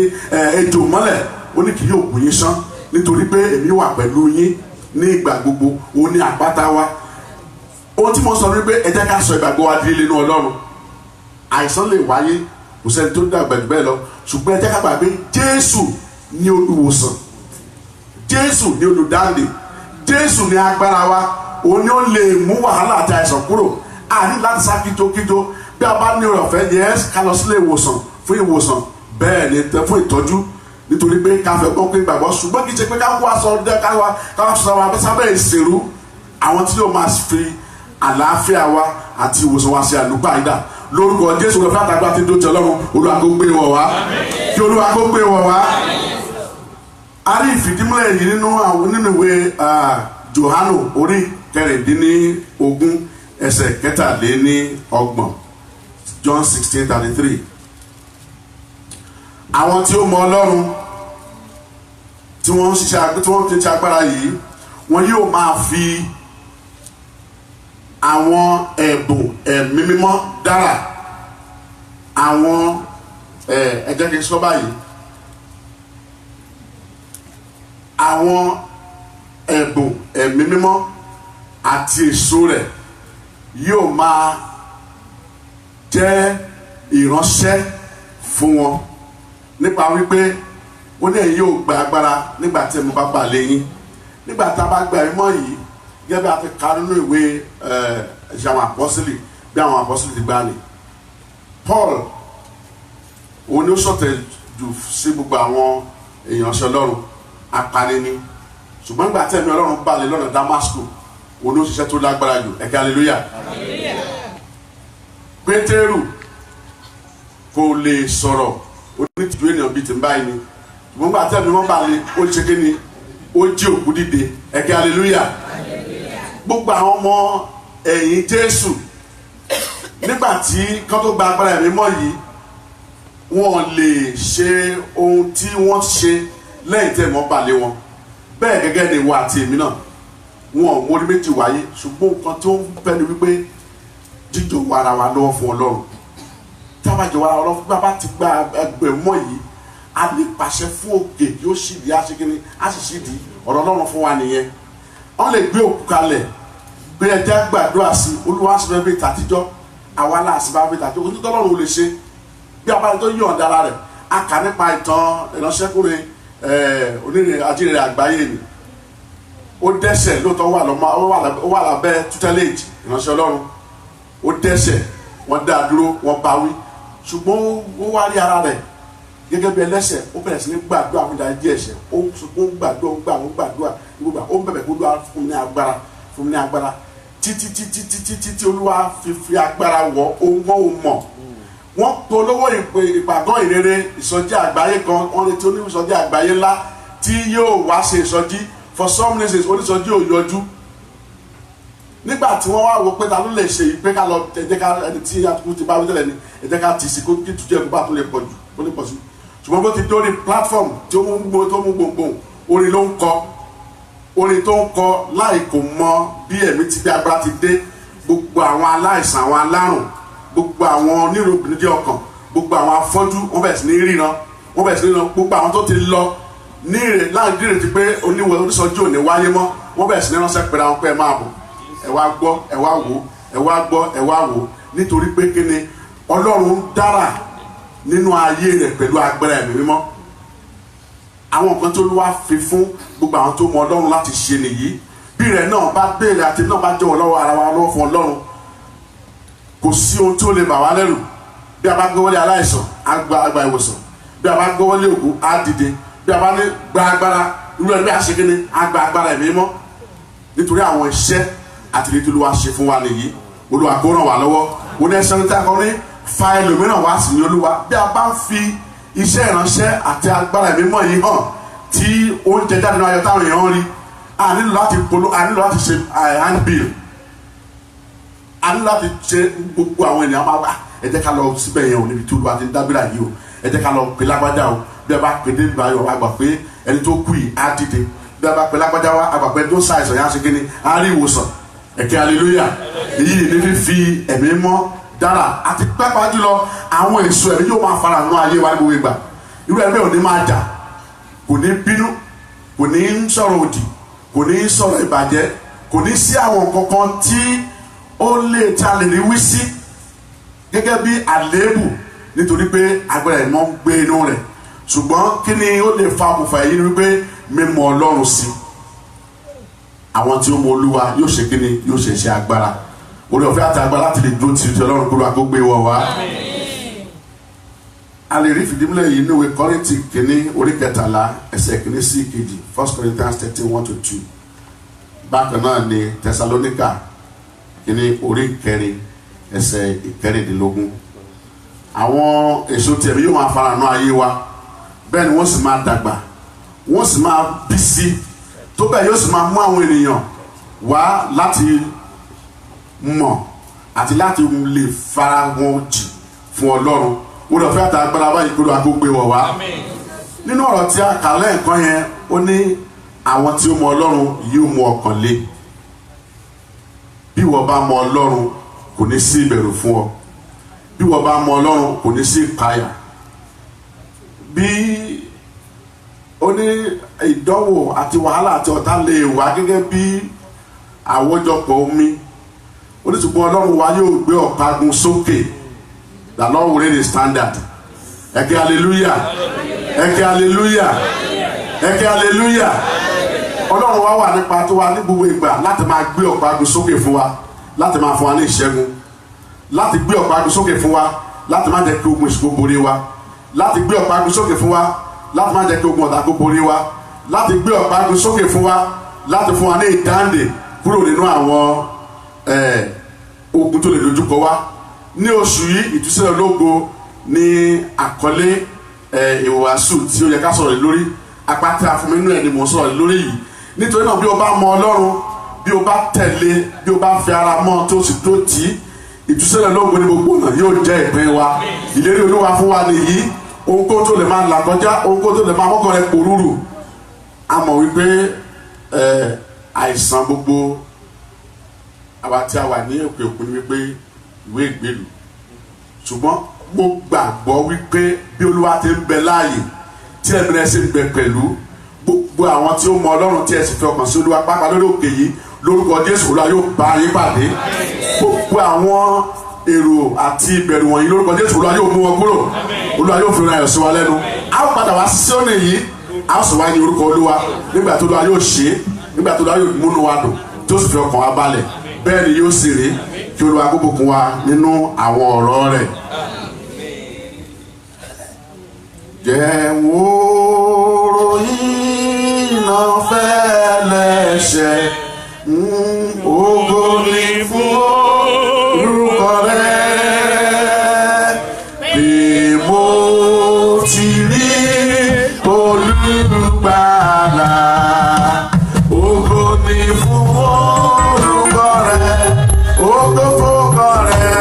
ejò mọ́lẹ̀, ó ní kì yóò gún yín sán nítorí pé èmi wà pẹ̀lú yín ní ìgbà gbogbo. Òun ní àpáta wa. Ohun tí mo sọ ni pé ẹ jẹ́ ká sọ ìgbàgbọ́ wa di nínú Ọlọ́run. Àìsàn lè wáyé, kò sẹ́ni tó dàgbà jù bẹ́ẹ̀ lọ, ṣùgbọ́n ẹ jẹ́ ká gbà pé Jésù ní olùwòsàn, Jésù ní olùdáǹdè, Jésù ní agbára wa. Òun ni ó lè mú wàhálà àti àìsàn kúrò. A ní láti sá kíjokíjo. Bí a bá ní ọ̀rọ̀ ọ̀fẹ́ yẹn ká lọ sílé ìwòsàn fún ìwòsàn, bẹ́ẹ̀ ni fún ìtọ́jú, nítorí pé ká fẹ́ gbọ́ pé gbàgbọ́, ṣùgbọ́n kì í ṣe pé ká wá aṣọ ọdẹ ká wá sọ wa sábẹ́ ìṣèrú àwọn tí yóò máa fi àlàáfíà wa àti ìwòsàn wa ṣe àlùpàídà. Lórúkọ Jésù lọ fún àtàgbà tí ń dójú Ọlọ́run, Olúwa kó gbé wọ̀ wá, kí Olúwa kó gbé wọ̀ wá. A rí ìfìdímúlẹ̀ yìí nínú ìwé Jòhánù orí 16 ẹsẹ̀ 23, John 16:33. Àwọn tí ó mọ Ọlọ́run tí wọ́n ń ṣiṣẹ́ agbára yìí, wọ́n yóò máa fi àwọn ẹ̀bùn ẹ̀mí mímọ́ dára. Àwọn ẹ jẹ́ kí n sọ báyìí, àwọn ẹ̀bùn ẹ̀mí mímọ́ àti èso rẹ̀ yóò máa jẹ́ ìránṣẹ́ fún wọn, nípa wípé ó ní ẹ̀yin yóò gba agbára nígbà tí mo bá bà lé yín. Nígbà tá a bá gba ẹ̀mọ́ yìí, gẹ́gẹ́ bí a ti kà nínú ìwé àwọn àpọ́sítélì, bí àwọn àpọ́sítélì ti gbà ní. Paul òun ni ó sọ̀tẹ̀ jù sí gbogbo àwọn èèyàn ṣe Ọlọ́run, apani ni, ṣùgbọ́n nígbà tí ẹ̀mí Ọlọ́run bà lé lọ́nà Damasco, òun ló ṣiṣẹ́ tó lágbára jù. Ẹ̀kẹ́ hallelujah. Pétérù kò lè sọ̀rọ̀, onítìjú ènìyàn bíi ti ń báyìí ni, ṣùgbọ́n nígbà tí ẹ̀mí wọn bà lé, ó ṣe kí ni, ó jí òkú dìde. Ẹ̀kẹ́ hallelujah. Gbogbo àwọn ọmọ ẹ̀yìn Jésù nígbà tí kán tó gba agbára ẹ̀mí mọ́ yìí, wọn lè ṣe ohun tí wọ́n ṣe lẹ́yìn tí ẹ̀mọ́ bà lé wọn. Bẹ́ẹ̀ gẹ́gẹ́ ni ìwọ àti èmi náà, wọn ò mórí méjì wáyé, ṣùgbọ́n nǹkan tó ń fẹ́ ni wípé jíjọ wa ara wa lọ́wọ́ fún Ọlọ́run. Tí a bá jọ wa ara wa lọ́wọ́ fún, bí a bá ti gba ẹgbẹ̀mọ́ yìí, a lè pàṣẹ fún òkè kí ó ṣì di aṣèkínní, a sì ṣì di ọ̀rọ̀ Ọlọ́run fún wa nìyẹn. Wọ́n lè gbé òkú kalẹ̀ pé ẹja gbàdúrà sí Olúwa sí bẹ́ẹ̀ bí tàtijọ́, àwa láàsì bá bí tàtijọ́, ojú tọ́lọ́run ò lè ṣe. Bí a bá tó yọ̀ dára rẹ̀, a kà nípa ìtàn ìránṣẹ́kùnrin onírìn ajínrere àgbáyé ni. Ó dẹ́ṣẹ̀ lóòótọ́, ó wà lábẹ́ tutelage ìránṣẹ́ Ọlọ́run. Ó dẹ́ṣẹ̀, wọ́n dá dúró, wọ́n bá wí, ṣùgbọ́n ó wá rí ara rẹ̀ gẹ́gẹ́ bí ẹlẹ́ṣẹ̀. Ó bẹ̀rẹ̀ sí ní gbàdúrà fún ìdájí ẹ̀ṣẹ̀, ó gbàdúrà gbogbo, ó ń bẹ̀bẹ̀ kó Olúwa fún mi ní agbára títí Olúwa fi agbára wọ̀ ó mọ̀. Wọ́n polówó ìpàgọ́ ìrere ìsọjí àgbáyé kan, wọ́n retí oníṣọjí àgbáyé ńlá tí yóò wá ṣe ìsọjí. For some reasons oníṣọjí ò yọjú. Nígbà tí wọ́n wá wo pé ta ló lè ṣe ìpé ká lọ, ẹ̀jẹ̀ ká ẹni tí àtúntò ti bá wí tẹ́lẹ̀ ni, ẹ̀jẹ̀ ká tì sí kó kí tuntun ẹ̀kú bá tó lè pọ̀ sí. Ṣùgbọ́n bó ti dórí platform tí ó mú gbòǹgbò, orin ló ń kọ, orin tó ń kọ láì kò mọ bí ẹ̀mí ti bí agbára ti dé. Gbogbo àwọn aláìsàn, àwọn alárùn, gbogbo àwọn oníròbìnrin ọkàn, gbogbo àwọn afọ́jú, wọ́n bẹ̀rẹ̀ sí ní ríran, gbogbo àwọn tó ti lọ ní láì dí ìrètí pé oníṣọjí ò ní wáyé mọ́, wọ́n bẹ̀rẹ̀ sí ní ránṣẹ́ pẹ̀lú àwọn pé ẹ máa bọ̀, ẹ wá gbọ́, ẹ wá wò, ẹ wá gbọ́, ẹ wá wò, nítorí pé kíni Ọlọ́run dára nínú ayé rẹ̀ pẹ̀lú agbára ẹ̀mí mímọ́. Àwọn nǹkan tó Olúwa fi fún gbogbo àwọn tó mọ Ọlọ́run láti ṣe nìyí. Bí rẹ̀ náà bá béèrè àti náà bá jọ̀wọ́ lọ́wọ́ ara wa lọ́wọ́ fún Ọlọ́run, kò sí ohun tí ó lè bà wá lẹ́rù. Bí a bá gbọ́wọ́lé aláìsàn, á gba ìwòsàn. Bí a bá gbọ́wọ́lé òkú, á dìde. Bí a bá ní gba agbára, irú ẹni bí a ṣe kíni, á gba agbára ẹ̀mí mímọ́. Nítorí àwọn iṣẹ́ àti ìrètí Olúwa ṣe fún wa nìyí. Olúwa kó ràn wá lọ́wọ́. Ó ní ẹsẹ̀ níta kan ní fa ẹlòmíràn wá sí ní Olúwa. Bí a bá ń fi iṣẹ́ ìránṣẹ́ àti agbára ẹ̀mí mímọ́ yìí hàn tí oúnjẹ jáde náà ayọ̀ táwọn èèyàn rí, a nílò láti ṣe handbill. a ní láti ṣe gbogbo àwọn ènìyàn máa wà ẹ jẹ́ ká lọ síbẹ̀ yẹn o níbi tí Olúwa ti ń dábìrà yìí o ẹ jẹ́ ká lọ pè lágbájá o bí ẹ bá pè dé ìgbà yọ àgbà pé ẹni tó kú yìí á dìde bí ẹ bá pè lágbájá wa àgbà pé ẹni tó ṣàìsàn yẹn á ṣe kíni á rí ìwòsàn ẹ̀kẹ́ hallelujah èyí ní fífi ẹ̀mí mọ́ dára àti pẹ́pà jùlọ àwọn èso ẹ̀mí yóò máa fara nù ayé wa ní gbogbo ìgbà irú ẹ̀mí ò ní máa jà kò ní bínú kò ní sọ̀rọ̀ òdì kò ní sọ̀rọ̀ ìbàjẹ́ kò ní sí àwọn kankan tí ó lè ta lè rí wí sí gẹ́gẹ́ bí àléébù nítorí pé agbára ẹ̀ mọ́ gbé inú rẹ̀ ṣùgbọ́n kí ni ó lè fa òkùnfà èyí ni wípé mímọ̀ Ọlọ́run sí àwọn tí ó mọ Olúwa yóò ṣe kí ni yóò ṣe iṣẹ́ agbára orí ọ̀fẹ́ àti agbára láti lè dúró ti Ọlọ́run kúrò àgbógbé wọ̀ wá. a lè rí fìdímúlẹ̀ yìí ní ìwé Kọ́ríńtì kìíní orí 13 ẹsẹ̀ kìíní sí ìkejì 1 Corinthians 13:1-2 bákan náà ni Tẹsalóníkà kìíní orí 4 ẹsẹ̀ 14. àwọn èso tí ẹ̀mí yóò máa fara nù ayé wa bẹ́ẹ̀ ni wọ́n sì máa dàgbà wọ́n sì máa bí sí tó bẹ́ẹ̀ yóò sì máa mú àwọn ènìyàn wá láti mọ̀ àti láti lè fara wọn jì fún Ọlọ́run wọ́n lọ fẹ́ àtàgbára báyìí kó lọ agbógbé wọ̀ wá. nínú ọ̀rọ̀ tí a kà lẹ́ẹ̀kan yẹn ó ní àwọn tí ó mọ Ọlọ́run yóò mú ọkàn le bí wọ́n bá mọ Ọlọ́run kò ní sí ìbẹ̀rù fún ọ bí wọ́n bá mọ Ọlọ́run kò ní sí ìpayà bí ó ní ìdánwò àti wàhálà àti ọ̀tá lè wá gẹ́gẹ́ bí àwọjọpọ̀ omi ó ní ṣùgbọ́n Ọlọ́run wa yóò gbé ọ̀págun sókè. The Lord will raise the standard. Ẹ̀kẹ́ hallelujah. Ẹ̀kẹ́ hallelujah. Ẹ̀kẹ́ hallelujah. Ọlọ́run wa wà nípa tó wa ní gbogbo ìgbà láti máa gbé ọ̀págun sókè fún wa láti máa fún wa ní ìṣẹ́gun láti gbé ọ̀págun sókè fún wa láti má jẹ́ kí ogun èṣù kó borí wa láti gbé ọ̀págun sókè fún wa láti má jẹ́ kí ogun ọ̀tá kó borí wa láti gbé ọ̀págun sókè fún wa láti fún wa ní ìdáǹdè kúrò nínú àwọn ogun tó lè dojúkọ wa. Ní oṣù yìí ìtúsílẹ̀ ológo ní àkọlé ìwàásù tí ó yẹ ká sọ̀rọ̀ lórí apá tí a fún mi nínú ẹ̀ ni mò ń sọ̀rọ̀ lórí yìí nítorí náà bí o bá mọ Ọlọ́run bí o bá tẹ̀lé bí o bá fi ara mọ́ tó sì tó tì í ìtúsílẹ̀ ológo ní gbogbo ọ̀nà yóò jẹ́ ìpín wa ìlérí Olúwa fún wa nìyí ohunkóhun tó lè máa là kọjá ohunkóhun tó lè máa mọ́kàn rẹ pòrúurù a mọ̀ wípé àìsàn gbogbo àwa tí a wà ní òkè òkun ni wípé ìwé ìgbèlú ṣùgbọ́n mo gbàgbọ́ wípé bí Olúwa ti ń bẹ láàyè tí ẹ̀mí rẹ̀ sì ń bẹ pẹ̀lú gbogbo àwọn tí ó mọ Ọlọ́run tí ẹ sì fi ọkàn sí Olúwa pápá lórí òkè yìí lórúkọ Jésù Olúwa yóò bá yín pàdé gbogbo àwọn èrò àti ìbẹ̀rù wọ̀nyí lórúkọ Jésù Olúwa yóò mú wọn kúrò Olúwa yóò fi ayọ̀ sí wa lẹ́nu a ó padà wá sí Síónì yìí a ó sì wá ní orúkọ Olúwa nígbà tó Olúwa yóò ṣe é nígbà tó Olúwa yóò múnú wa dùn tó sì fi ọkàn wa balẹ̀ bẹ́ẹ̀ ni yóò sì rí kí Olúwa kó bùkún wa nínú àwọn ọ̀rọ̀ rẹ̀. jẹ́ wo ròyìn náà fẹ́ lẹ́sẹ̀ ògo ni fún orúkọ rẹ̀ bí mo ti rí Olùgbàlà ògo ni fún orúkọ rẹ̀ ògo fórúkọ rẹ̀.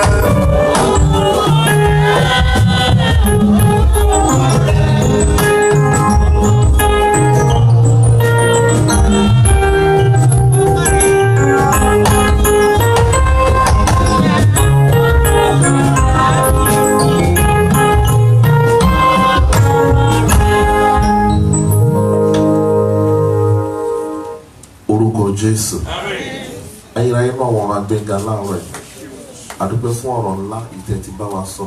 Jésù ayérayé náà wọn agbẹ́ga láàárọ̀ ẹ̀ adúpẹ́ fún ọ̀rọ̀ ńlá ìtẹ́ ti bá wa sọ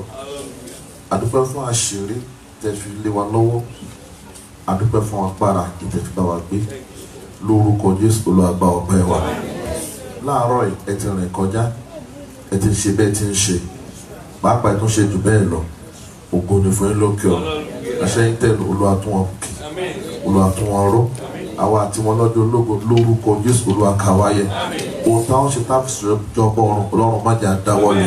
adúpẹ́ fún àṣírí ìtẹ́ fi lé wa lọ́wọ́ adúpẹ́ fún agbára ìtẹ́ fi bá wa gbé lórúkọ Jésù Olúwa gba ọpẹ́ wa láàárọ̀ ẹ̀ ẹ ti rìn kọjá ẹ ti ṣe bẹ́ẹ̀ ti ń ṣe pàápàá ẹ tún ṣe jù bẹ́ẹ̀ lọ ògo ni fún yín lókè ọ̀run àṣẹyìn tẹ̀lé Olúwa tún wọn kì Olúwa tún wọn ró àwa àti wọn lọ́jọ́ ológo lórúkọ Jésù Olúwa ká wa yẹ ohun táwọn ṣe tábìsì jọbọ Ọlọ́run má jà dáwọ́lé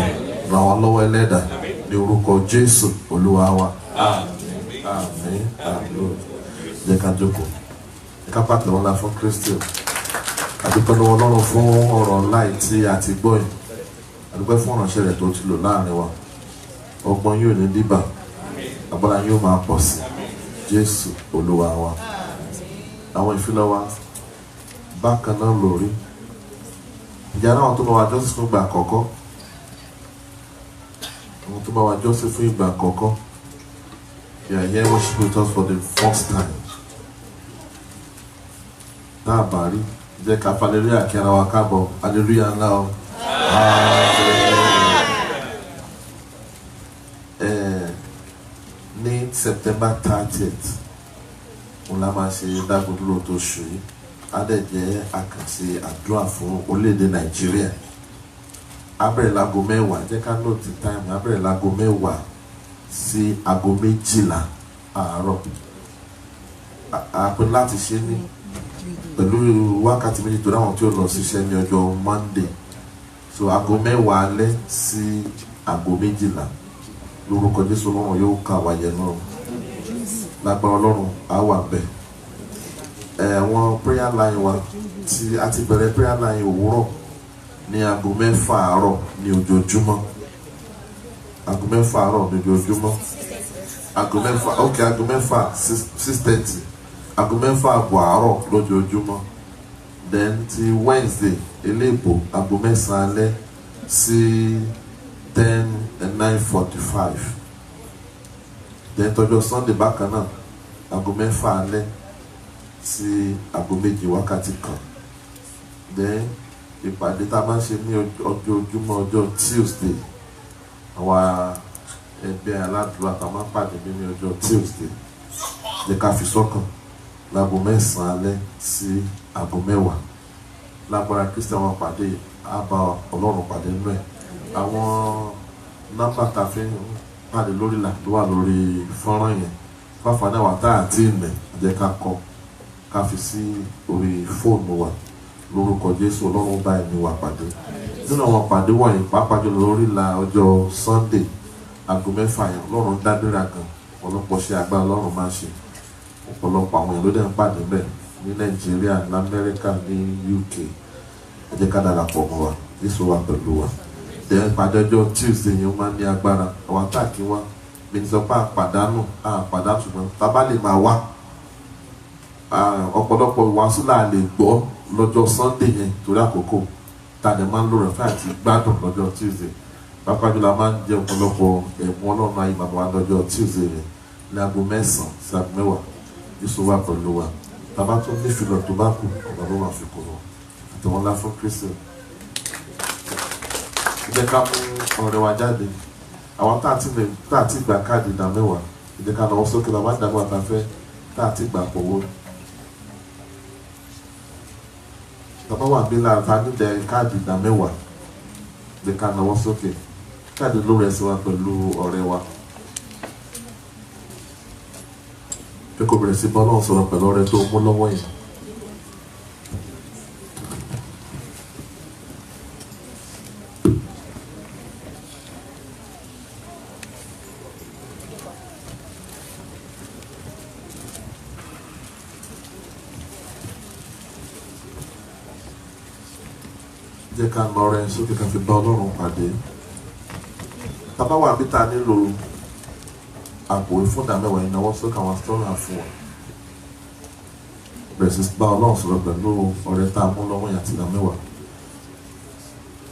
ràn wá lọ́wọ́ ẹlẹ́dàá ní orúkọ Jésù Olúwa wa àmín àmín àmín. Jẹ́ ká jókòó ká pàtàkì wọn la fún Kristi àdúpẹ́ lọ́wọ́ Ọlọ́run fún ọ̀rọ̀ ńlá tí a ti gbọ́ yìí àdúgbò fún ìránṣẹ́ rẹ̀ tó ti lò láàrin wa ọgbọ́n yóò ní dìbà agbára yóò máa pọ̀ sí Jésù Olúwa wa. Àwọn ìfilọ̀ wa bákan náà lórí ìjà náà tó bá wa jọ́sìn fún ìgbà àkọ́kọ́, àwọn tó bá wa jọ́sìn fún ìgbà àkọ́kọ́, you are here worship with us for the first time. Náà bá rí jẹ́ ká hallelujah kí ara wa káàbọ̀, hallelujah ńlá o. Ní September 30th òun la máa ṣe dágbòdúró tó ṣù yìí, á dẹ̀ jẹ́ àkànṣe àdúrà fún orílẹ̀-èdè Nàìjíríà. Á bẹ̀rẹ̀ láago 10, jẹ́ ká note time, á bẹ̀rẹ̀ láago 10 sí aago 12 àárọ̀. A pinnu láti ṣe ní pẹ̀lú wákàtí méjì tó dáwọn tí ó lọ ṣiṣẹ́ ní ọjọ́ Monday, so aago 10 alẹ́ sí aago 12 lórúkọ Jésù Ọlọ́run yóò kà wáyé náà lágbára Ọlọ́run á wà bẹ́ẹ̀. Àwọn prayer line wa tí a ti bẹ̀rẹ̀ prayer line òwúrọ̀ ní aago 6 àárọ̀ ní ojoojúmọ́, aago 6 àárọ̀ ní ojoojúmọ́, aago 6 ok aago 6 6:30, aago 6 àbọ̀ àárọ̀ lójoojúmọ́. Then ti Wednesday eléèbó aago 9 alẹ́ sí 10 and 9:45. Then tọjọ́ Sunday bákan náà aago 6 alẹ́ sí aago 2 wákàtí kan. Then ìpàdé tá a máa ń ṣe ní ojoojúmọ́ ọjọ́ Tuesday, àwa ẹgbẹ́ aládùúrà tá a máa ń pàdé ní ọjọ́ Tuesday, jẹ́ ká fi sọ́kàn láago 9 alẹ́ sí aago 10. Lágbára Kristi àwọn pàdé á bá Ọlọ́run pàdé nínú ẹ̀. Àwọn nọ́mbà tá a fi ń pàdé lórí là ló wà lórí fọ́nrán yẹn. Fáfáà náà wà tá àti ìmẹ̀ jẹ́ ká kọ ká fi sí orí fóònù wa lórúkọ Jésù Ọlọ́run bá ẹ̀mí wa pàdé. Nínú àwọn pàdé wọ̀nyí pàápàá jùlọ lórí là ọjọ́ Sunday aago 6 yẹn Ọlọ́run dábìrà gan, ọ̀pọ̀lọpọ̀ ṣe agbára Ọlọ́run máa ṣe, ọ̀pọ̀lọpọ̀ àwọn èèyàn ló dẹ̀ ń pàdé bẹ́ẹ̀ ní Nàìjíríà, ní Amẹ́ríkà, ní UK. Ẹ jẹ́ ká darapọ̀ mọ́ wa, Jésù wà pẹ̀lú wa. Then ìpàdé ọjọ́ Tuesday yẹn máa ní agbára. Àwọn àtàkì wa bí ní sọ pé àpàdánù ṣùgbọ́n tá bá lè máa wá ọ̀pọ̀lọpọ̀ ìwàásù là lè gbọ́ lọ́jọ́ Sunday yẹn torí àkókò tá a dẹ̀ máa ń lò rẹ̀ fún àti gbádùn lọ́jọ́ Tuesday. Pàápàá jùlọ a máa ń jẹ ọ̀pọ̀lọpọ̀ ẹ̀bùn Ọlọ́run ayé bàbá wa lọ́jọ́ Tuesday yẹn ní aago 9 sí aago 10. Jésù wà pẹ̀lú wa. Bàbá tó ní ìfilọ̀ tó bá kù ọ̀gá ló wà fi kù lọ. Àtẹ̀wọ́n ńlá fún Kristi. Jẹ́ ká mú ọ̀rẹ́ wa jáde. Àwọn tá a ti gbà káàdì ìdá 10, jẹ́ ká lọ́wọ́ sókè bàbá ìdàgbà àtàfẹ́ tá a ti gbà pọ̀wọ́. Bàbá wà bí lára nídẹ̀ káàdì ìdá 10, jẹ́ ká lọ́wọ́ sókè. Káàdì lórí ẹsẹ̀ wa pẹ̀lú ọ̀rẹ́ wa. Pé kò bẹ̀rẹ̀ sí bọ́lá sọ̀rọ̀ pẹ̀lú ọ̀rẹ́ tó mú lọ́wọ́ yìí. Jẹ́ ká lọ rẹ sókè ká fi bá Ọlọ́run pàdé. Tàbá wà bí ta nílò àpò ìfúndà 10 ìnáwó sókè àwọn astronaut fún wọn. Bẹ̀rẹ̀ sí bá Ọlọ́run sọ̀rọ̀ pẹ̀lú ọ̀rẹ́ tá a mú lọ́wọ́ yàtí ìdá 10.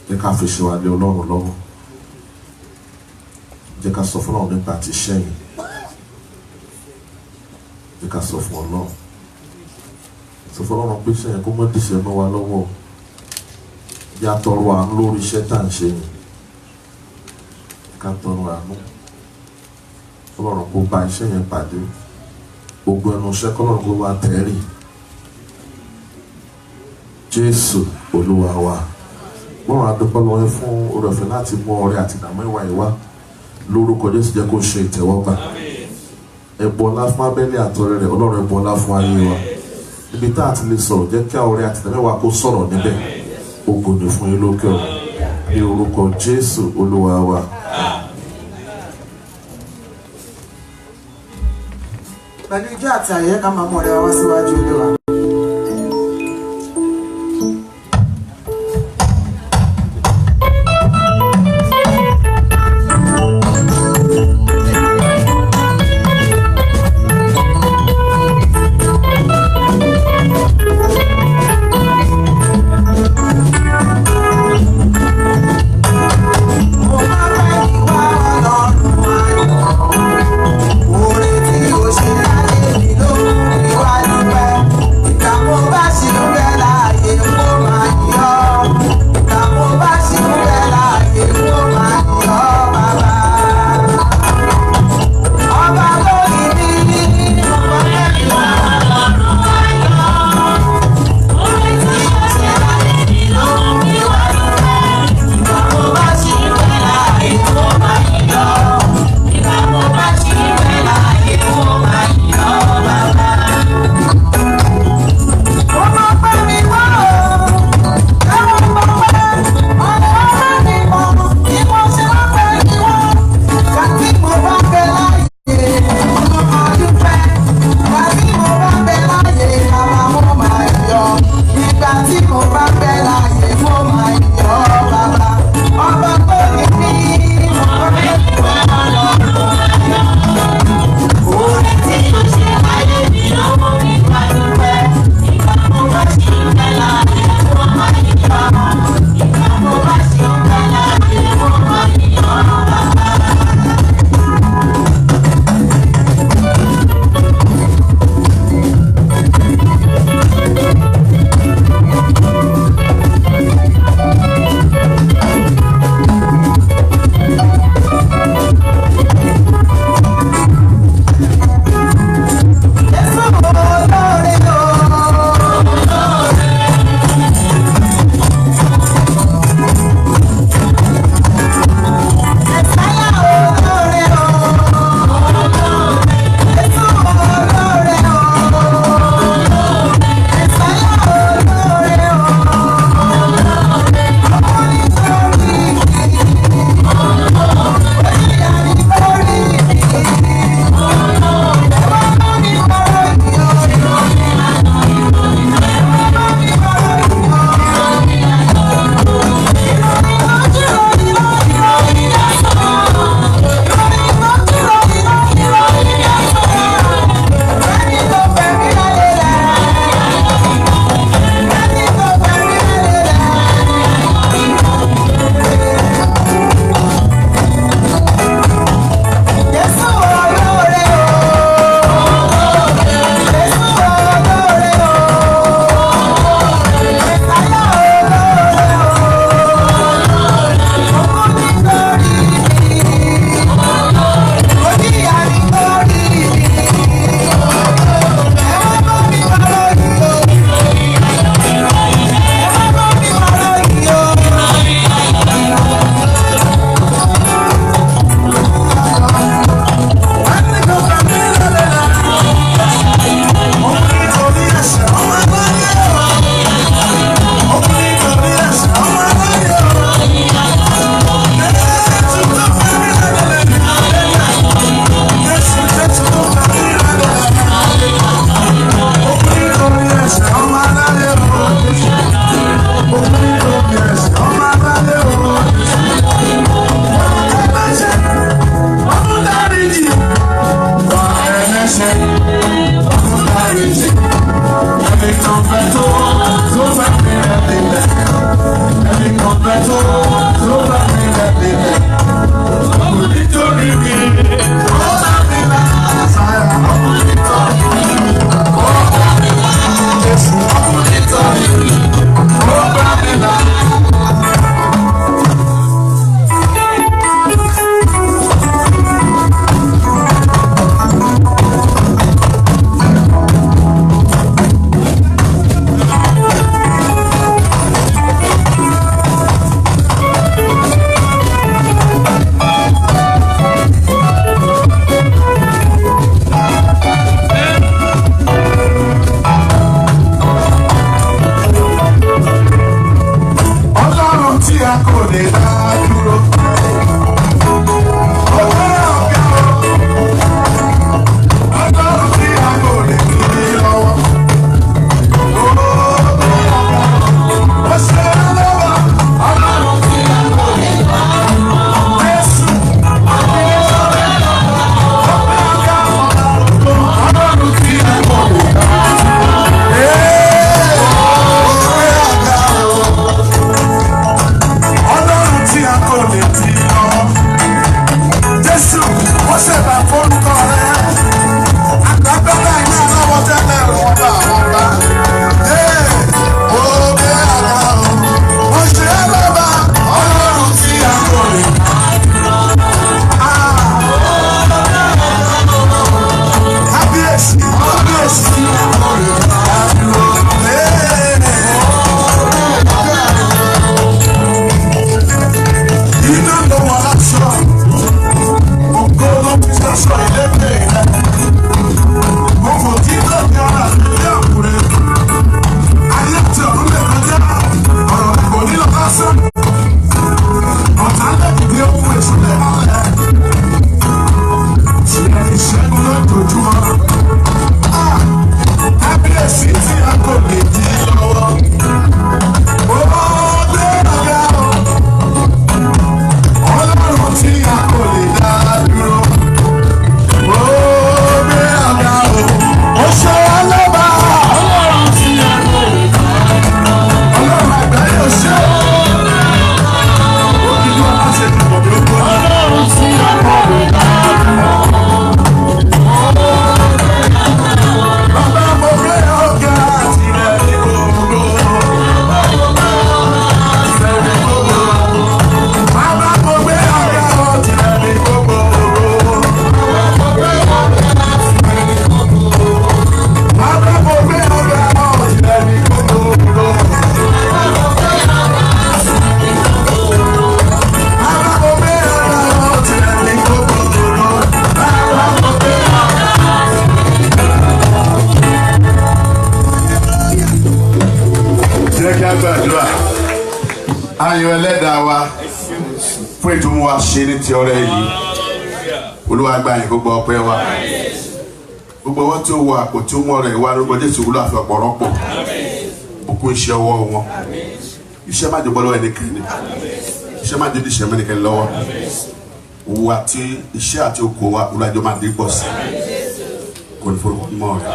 Jẹ́ ká fi ṣe wà lé Ọlọ́run lọ́wọ́. Jẹ́ ká sọ fún Ọlọ́run nípa ti ṣẹ́yìn. Jẹ́ ká sọ fún Ọlọ́run. Sọ fún Ọlọ́run pé ṣẹ́yìn kó mọ́ dìṣẹ́ mọ́ wa lọ́wọ́. Yà tọrọ àánú lórí iṣẹ́ tá à ń ṣe yìí. Ká tọrọ àánú. Ọlọ́run kó bá iṣẹ́ yẹn pàdé. Gbogbo ẹnu iṣẹ́ kọ́lọ́run kó wá tẹ̀rì. Jésù Olúwa wa. Wọ́n á dúpẹ́ lọ́wọ́ fún oore ọ̀fẹ́ láti mú ọrẹ àti ìdá 10 ìwá. Lórúkọ Jésù jẹ́ kó ṣe ìtẹ́wọ́gbà. Ẹ̀bùn ọlá fún abẹ́lé àtọrẹ rẹ̀, Ọlọ́run ẹ̀bùn ọlá fún ayé wa. Ibi tá a ti lè sọ̀rọ̀ jẹ́ kí ọrẹ àti ìdá 10 kó sọ̀rọ̀ níbẹ̀. Ògo ni fún yín lókè ọ̀run. Ní orúkọ Jésù Olúwa wa. Pẹ̀lú ijó àti àyẹ́ ká máa mú ọ̀rẹ́ wa síwájú Olúwa. ẹnìkan bẹ tó fẹ́ mi rẹ̀ nílẹ̀. Ẹnìkan bẹ tó fẹ́ mi rẹ̀ nílẹ̀. Ọkùnrin nítorí mi, ó bá mi là. Sáyà ọkùnrin nítorí mi, ó bá mi là. Jésù ọkùnrin nítorí mi, ó bá mi là. Ayọ̀ ẹlẹ́dàá wa fún ìtumọ̀ wa ṣe ní ti ọrẹ yìí. Olúwa gba yín gbogbo ọpẹ́ wa. Gbogbo wọn tí ó wọ àpò tí ó mú ọrẹ ìwà lórúkọ Jésù wúlò àfi ọ̀pọ̀lọpọ̀. Òkú iṣẹ́ ọwọ́ wọn. Iṣẹ́ má jẹ́ bọ́ lọ́wọ́ ẹnikẹ́ni. Iṣẹ́ má jẹ́ di iṣẹ́ mẹ́nikẹ́ni lọ́wọ́. Òwò àti iṣẹ́ àti okòwò wa olùdájọ́ máa dé pọ̀ sí. Kò ní forúkọ mọ́ rẹ̀.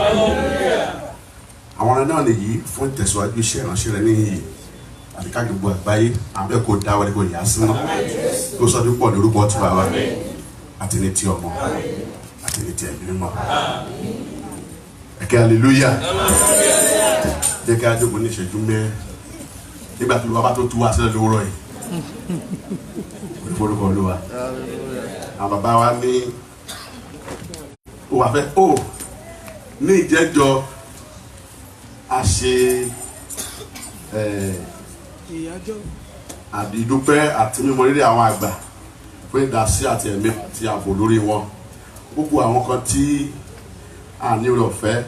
Àwọn ọ̀rẹ́ náà nìyí fún ìtẹ̀síwájú iṣẹ́ ìránṣẹ́ rẹ̀ níyì. Àti ká gbogbo àgbáyé àbẹ kò dá wọlé kò yá sí náà kó sọdún pọ̀ lórúkọ tí bàbá àti ní ti ọmọ àti ní ti ẹ̀mí mímọ́ ẹ̀kẹ́ hallelujah jẹ́ kí a jókòó ní ìṣẹ́jú mẹ́rin nígbà tí bàbá tó tú wá sílẹ̀ lówórọ̀ yìí olùforúkọ olúwa àwọn bàbá wa ní ó wà fẹ́ ó ní ìjẹ́jọ́ a ṣe àdìdúpẹ́ àti mímọ rírì àwọn àgbà fún ìdásí àti ẹ̀mí àti ààbò lórí wọn. Gbogbo àwọn kan tí a ní oore ọ̀fẹ́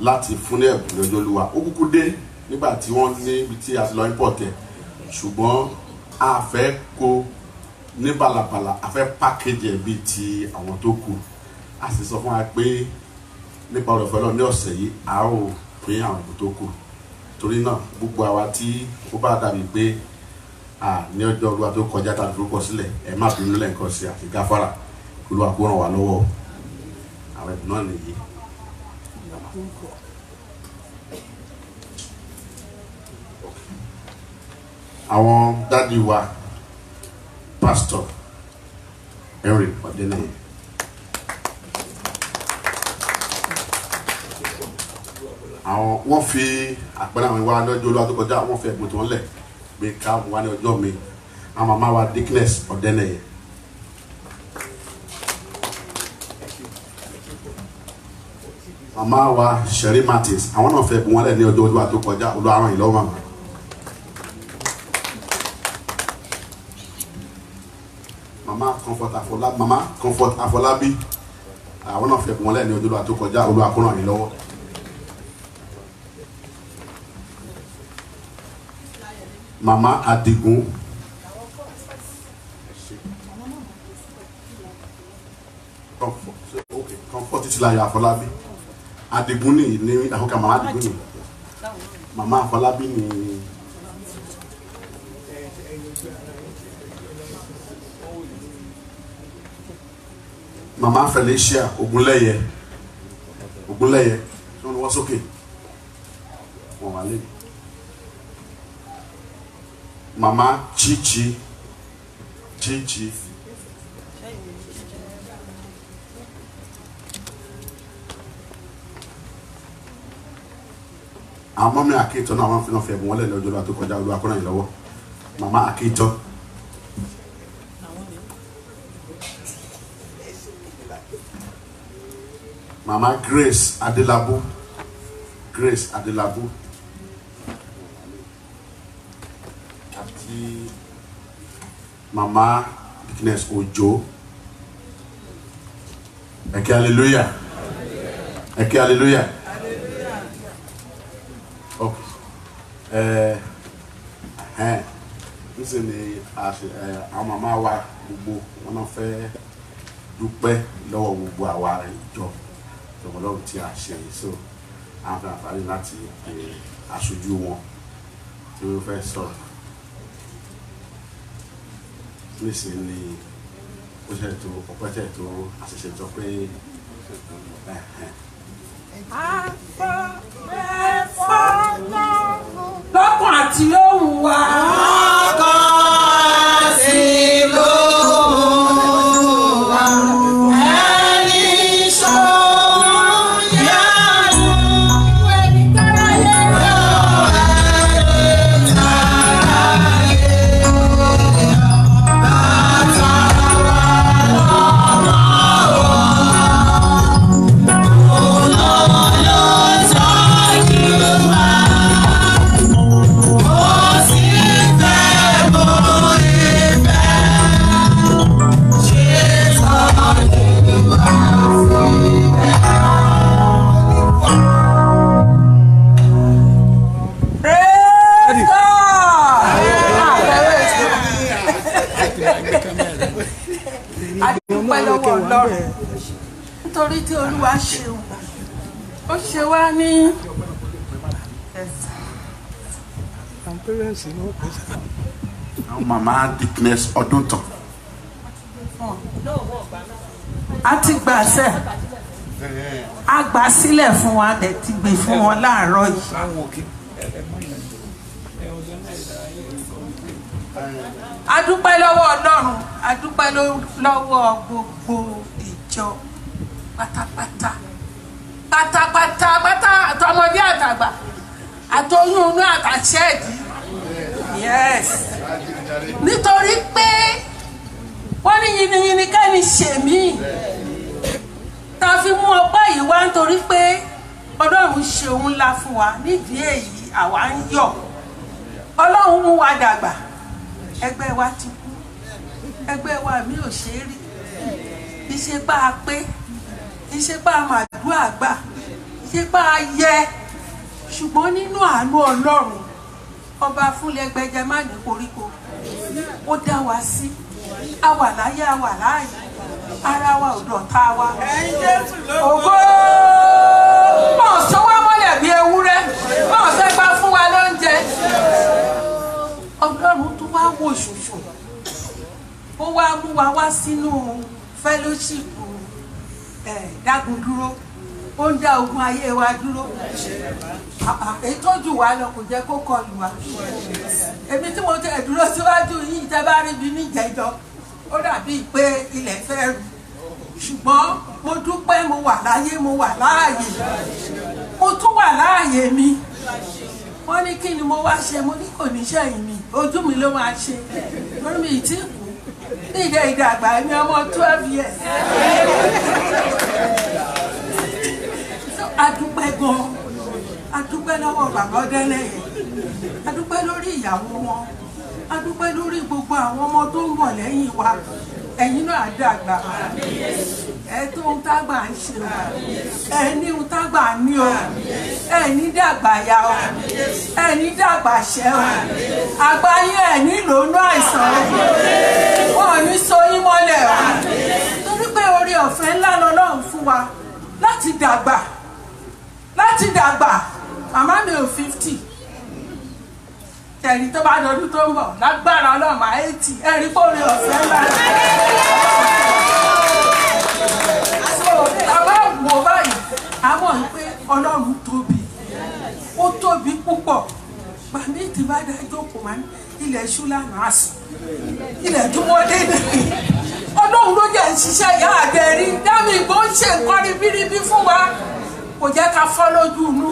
láti fún ní ẹ̀bùn lọ́jọ́ Olúwa ó kúkú dé nígbà tí wọ́n ní ibi tí a ti lọ import ẹ̀, ṣùgbọ́n a fẹ́ kó ní balabala, a fẹ́ package ẹ̀ bíi ti àwọn tó kù. A sì sọ fún wa pé nípa oore ọ̀fẹ́ lọ ní ọ̀sẹ̀ yìí a ó pín àwọn ẹ̀bùn tó kù. Torí náà gbogbo àwa tí ó bá dàbí pé ní ọjọ́ Olúwa tó kọjá tàbí forúkọ sílẹ̀ ẹ má bínú lẹ́ǹkan sí àti gáfárà Olúwa kó ràn wá lọ́wọ́ àwọn ẹ̀bùn náà nìyí. àwọn dádì wa pastor Henry Ọ̀dẹ́nẹ̀yẹ. àwọn wọ́n fi àpẹẹrẹ àwọn ìwà lọ́jọ́ olúwa tó kọjá wọ́n fi ẹ̀bùn tí wọ́n lẹ̀ pé ká wà ní ọjọ́ mi àwọn màmá wa Dickness Ọ̀dẹ́nẹ̀yẹ. màmá wa Sherry Martins àwọn náà fi ẹ̀bùn wọn lẹ̀ ní ọjọ́ olúwa tó kọjá olúwa ràn yín lọ́wọ́ màmá. màmá Comfort Afọlábí àwọn náà fi ẹ̀bùn wọn lẹ̀ ní ọjọ́ olúwa tó kọjá olúwa kó ràn yín lọ́wọ́. Mama Adigun Comfort Títílayọ̀ Afọlábí Adigun ní àkókò Mama Adigun ní Mama Afọlábí ní Mama Felicia Ogunlẹ́yẹ tí wọ́n wọ́ sókè wọ́n wà lẹ́yìn. Mama Chichi àwọn mọ́mí Akéetọ́ náà wọ́n fi náà fẹ́ ẹ̀bùn wọn lẹ́nu ọjọ́ lọ́wọ́ tó kọjá olúwa kó ràn yín lọ́wọ́. Mama Akéetọ́ Mama Grace Adelabu àti Mama Dickness Ojo. Ẹ̀kẹ́ hallelujah. Ẹ̀kẹ́ hallelujah. Okay. Nísìnyí àwọn màmá wa gbogbo wọn náà fẹ́ dúpẹ́ lọ́wọ́ gbogbo àwa ìjọ Ọlọ́run tí a ṣe yìí, so àwọn fẹ́ àǹfààní láti aṣojú wọn tí wọ́n fẹ́ sọ̀rọ̀. Nísìnyí ó ṣe tó ọpẹ́tẹ̀ tó àṣẹṣe tó pé lọ́kàn àti lóhùn wa. Nítorí tí Olúwa ṣeun, ó ṣe wá ní Mama Dickness Ọdúntàn. a ti gbàṣẹ, a gbà sílẹ̀ fún wa, dẹ̀ ti gbé fún wọn láàárọ̀ yìí. A dúpẹ́ lọ́wọ́ Ọlọ́run, a dúpẹ́ lọ́wọ́ gbogbo ìjọ pátápátá àtọmọdé àtàgbà àtọyún inú àtàṣẹ́ẹ̀dì. Yes, nítorí pé wọ́n ní yìnyín kẹ́ni ṣèmí tá a fi mú ọpẹ́ yìí wá nítorí pé Ọlọ́run ṣe ohun ńlá fún wa. Nídìí èyí àwa ń yọ̀. Ọlọ́run mú wa dàgbà, ẹgbẹ́ wa ti kú, ẹgbẹ́ wa mi ò ṣe é rí, ìṣepá a pé, ìṣepá a màdúrà gbà, ìṣepá a yẹ, ṣùgbọ́n nínú àánú Ọlọ́run ọba fúnlẹ̀gbẹ́jẹ má ní koríko, ó dá wa sí, a wà láyé a wà láàyè, ara wa ò dọ̀tá wa. Ògo mọ̀ sọ́wọ́ mọ́lẹ̀ bí ewúrẹ́, mọ̀ sẹ́gbà fún wa lóúnjẹ. Ọlọ́run tún wá wò ṣùṣù, ó wá mú wa wá sínú fellowship Dágundúró ó ń dá ogun ayé wa dúró èyí tó jù wá lọ kò jẹ́ kó kọlù wa èmi tí mo tẹ̀ dúró síwájú yìí tẹ́ bá rí bí níjẹ̀jọ́ ó dàbí pé ilẹ̀ fẹ́ rù ṣùgbọ́n mo dúpẹ́ mo wà láyé mo wà láàyè mo tún wà láàyè mi wọ́n ní kí ni mo wá ṣe mo ní kò ní ṣẹ̀yìn mi ojú mi ló máa ṣe lórí mi tí kù ní ìdàgbà ní ọmọ 12 years adúpẹ́ gan adúpẹ́ lọ́wọ́ bàbá Ọdẹ́lẹ́yẹ adúpẹ́ lórí ìyàwó wọn adúpẹ́ lórí gbogbo àwọn ọmọ tó ń bọ̀ lẹ́yìn wa ẹ̀yin náà dàgbà ẹ tó ń tágbà ń ṣe o ẹ ní ń tágbà ní o ẹ ní dàgbà ya o ẹ ní dàgbà ṣẹ o àgbáyé ẹ nílò inú àìsàn o wọn ò ní so yín mọ́lẹ̀ o torí pé oore ọ̀fẹ́ ńlá lọ́lọ́run fún wa láti dàgbà màmá mi ò 50 tẹ̀rí tó bá dọdún tó ń bọ̀ lágbára ọlọ́mà 80 ẹ̀rí kóore ọ̀fẹ́ ńlá. Bàbá wò báyìí a mọ̀ pé Ọlọ́run tóbi ó tóbi púpọ̀ gbàmí tí bá dá jókòó máa ní ilẹ̀ ṣú lánàá sùn ilẹ̀ dúnmọ́dé nìyí Ọlọ́run ló jẹ́ ìṣiṣẹ́ ìyá àbẹ̀rí dámì ìgbó ń ṣe nǹkan ribiribi fún wa kò jẹ́ ká fọ́ lójú inú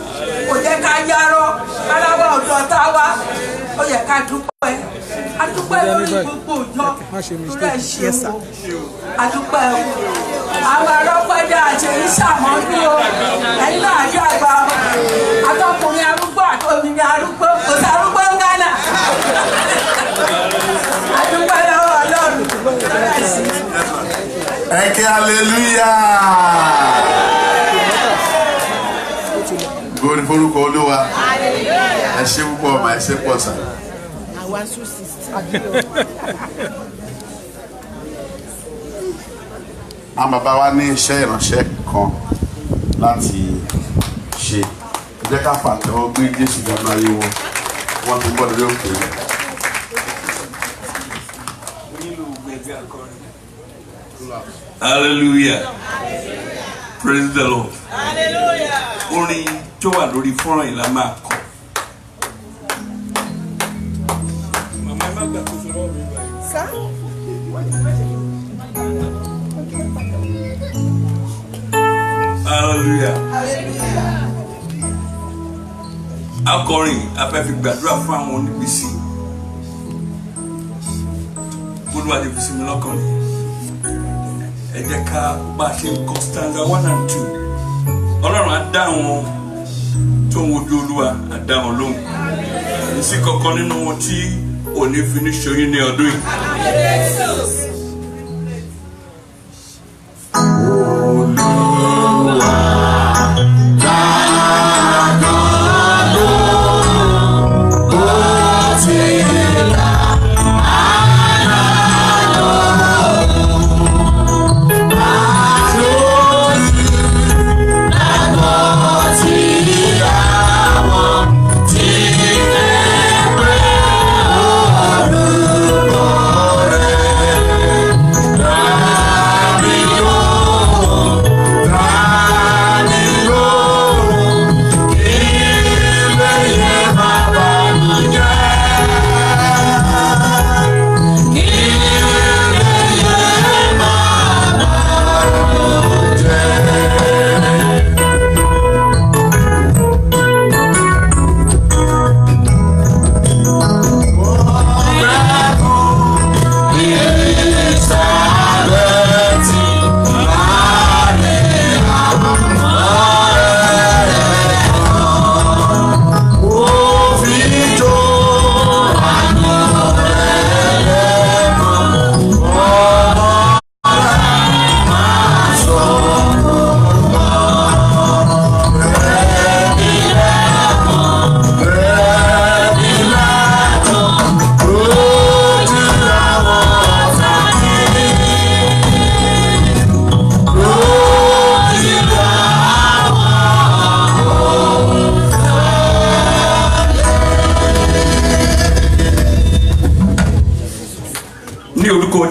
kò jẹ́ ká yarọ́ aláwa ọ̀dọ́ tá wa ó yẹ ká dúpẹ́ adúpẹ́ lórí gbogbo òjò lórí ẹ̀ṣẹ̀ wo adúpẹ́ o àwọn arọ́pẹ́dá àti ìṣàmọ́dú o ẹ̀yin náà dàgbà atọ́kùnrin arúgbó àtòmìnira arúgbó kò sí arúgbó ń Ghana adúpẹ́ lọ́wọ́ Ọlọ́run ẹ kí hallelujah. Glory forúkọ Olúwa ẹ ṣé púpọ̀ ọmọ ẹ ṣé pọ̀ sà. àwọn bàbá wa ní iṣẹ́ ìránṣẹ́ kan láti ṣe jẹ́ ká fàtẹ́wọ́ gbé Jésù gbọ́nà ayé wọn wọ́n ti gbọ́ lórí òkè rẹ̀. Hallelujah. Praise the Lord. Hallelujah. Orin tó wà lórí fọ́nrán yìí la máa kọ. Màmá ẹ má gbà tó sọ lọ́wọ́ mi báyìí. Sá. Hallelujah. Akọrin afẹ́ fi gbàdúrà fún àwọn oníbísí. Olúwa ti fi sí mi lọ́kàn ni. Ẹ jẹ́ ká bá a ṣe ń kọ stanza 1 and 2. Ọlọ́run á dá wọn tó ń wojú Olúwa á dá wọn lóhùn. Ìsí kankan nínú wọn tí òní fi ní ṣoyún ní ọdún yìí.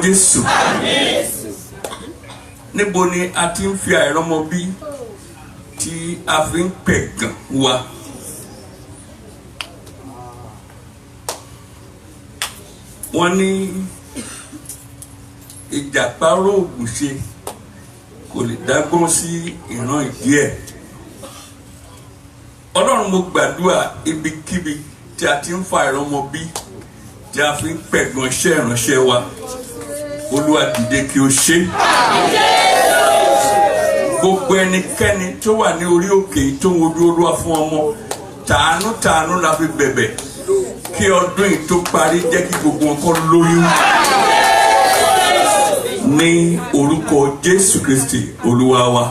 Jésù. Níbo ni a ti ń fi àìrọ́mọ bí tí a fi ń pẹ̀gàn wa. Wọ́n ní ìjàpá róògùn ṣe kò lè dágbọ́n sí ìran ìdí ẹ̀. Ọlọ́run mo gbàdúrà ibikíbi tí a ti ń fa ìrọmọ bí tí a fi ń pẹ̀gàn iṣẹ́ ìránṣẹ́ wa, Olúwa dìde kí o ṣe. Gbogbo ẹnikẹ́ni tó wà ní orí òkè tó ń wojú Olúwa fún ọmọ, tàánú la fi bẹ̀bẹ̀ kí ọdún yìí tó parí jẹ́ kí gbogbo wọn kó lóyún. Ní orúkọ Jésù Kristi Olúwa wa.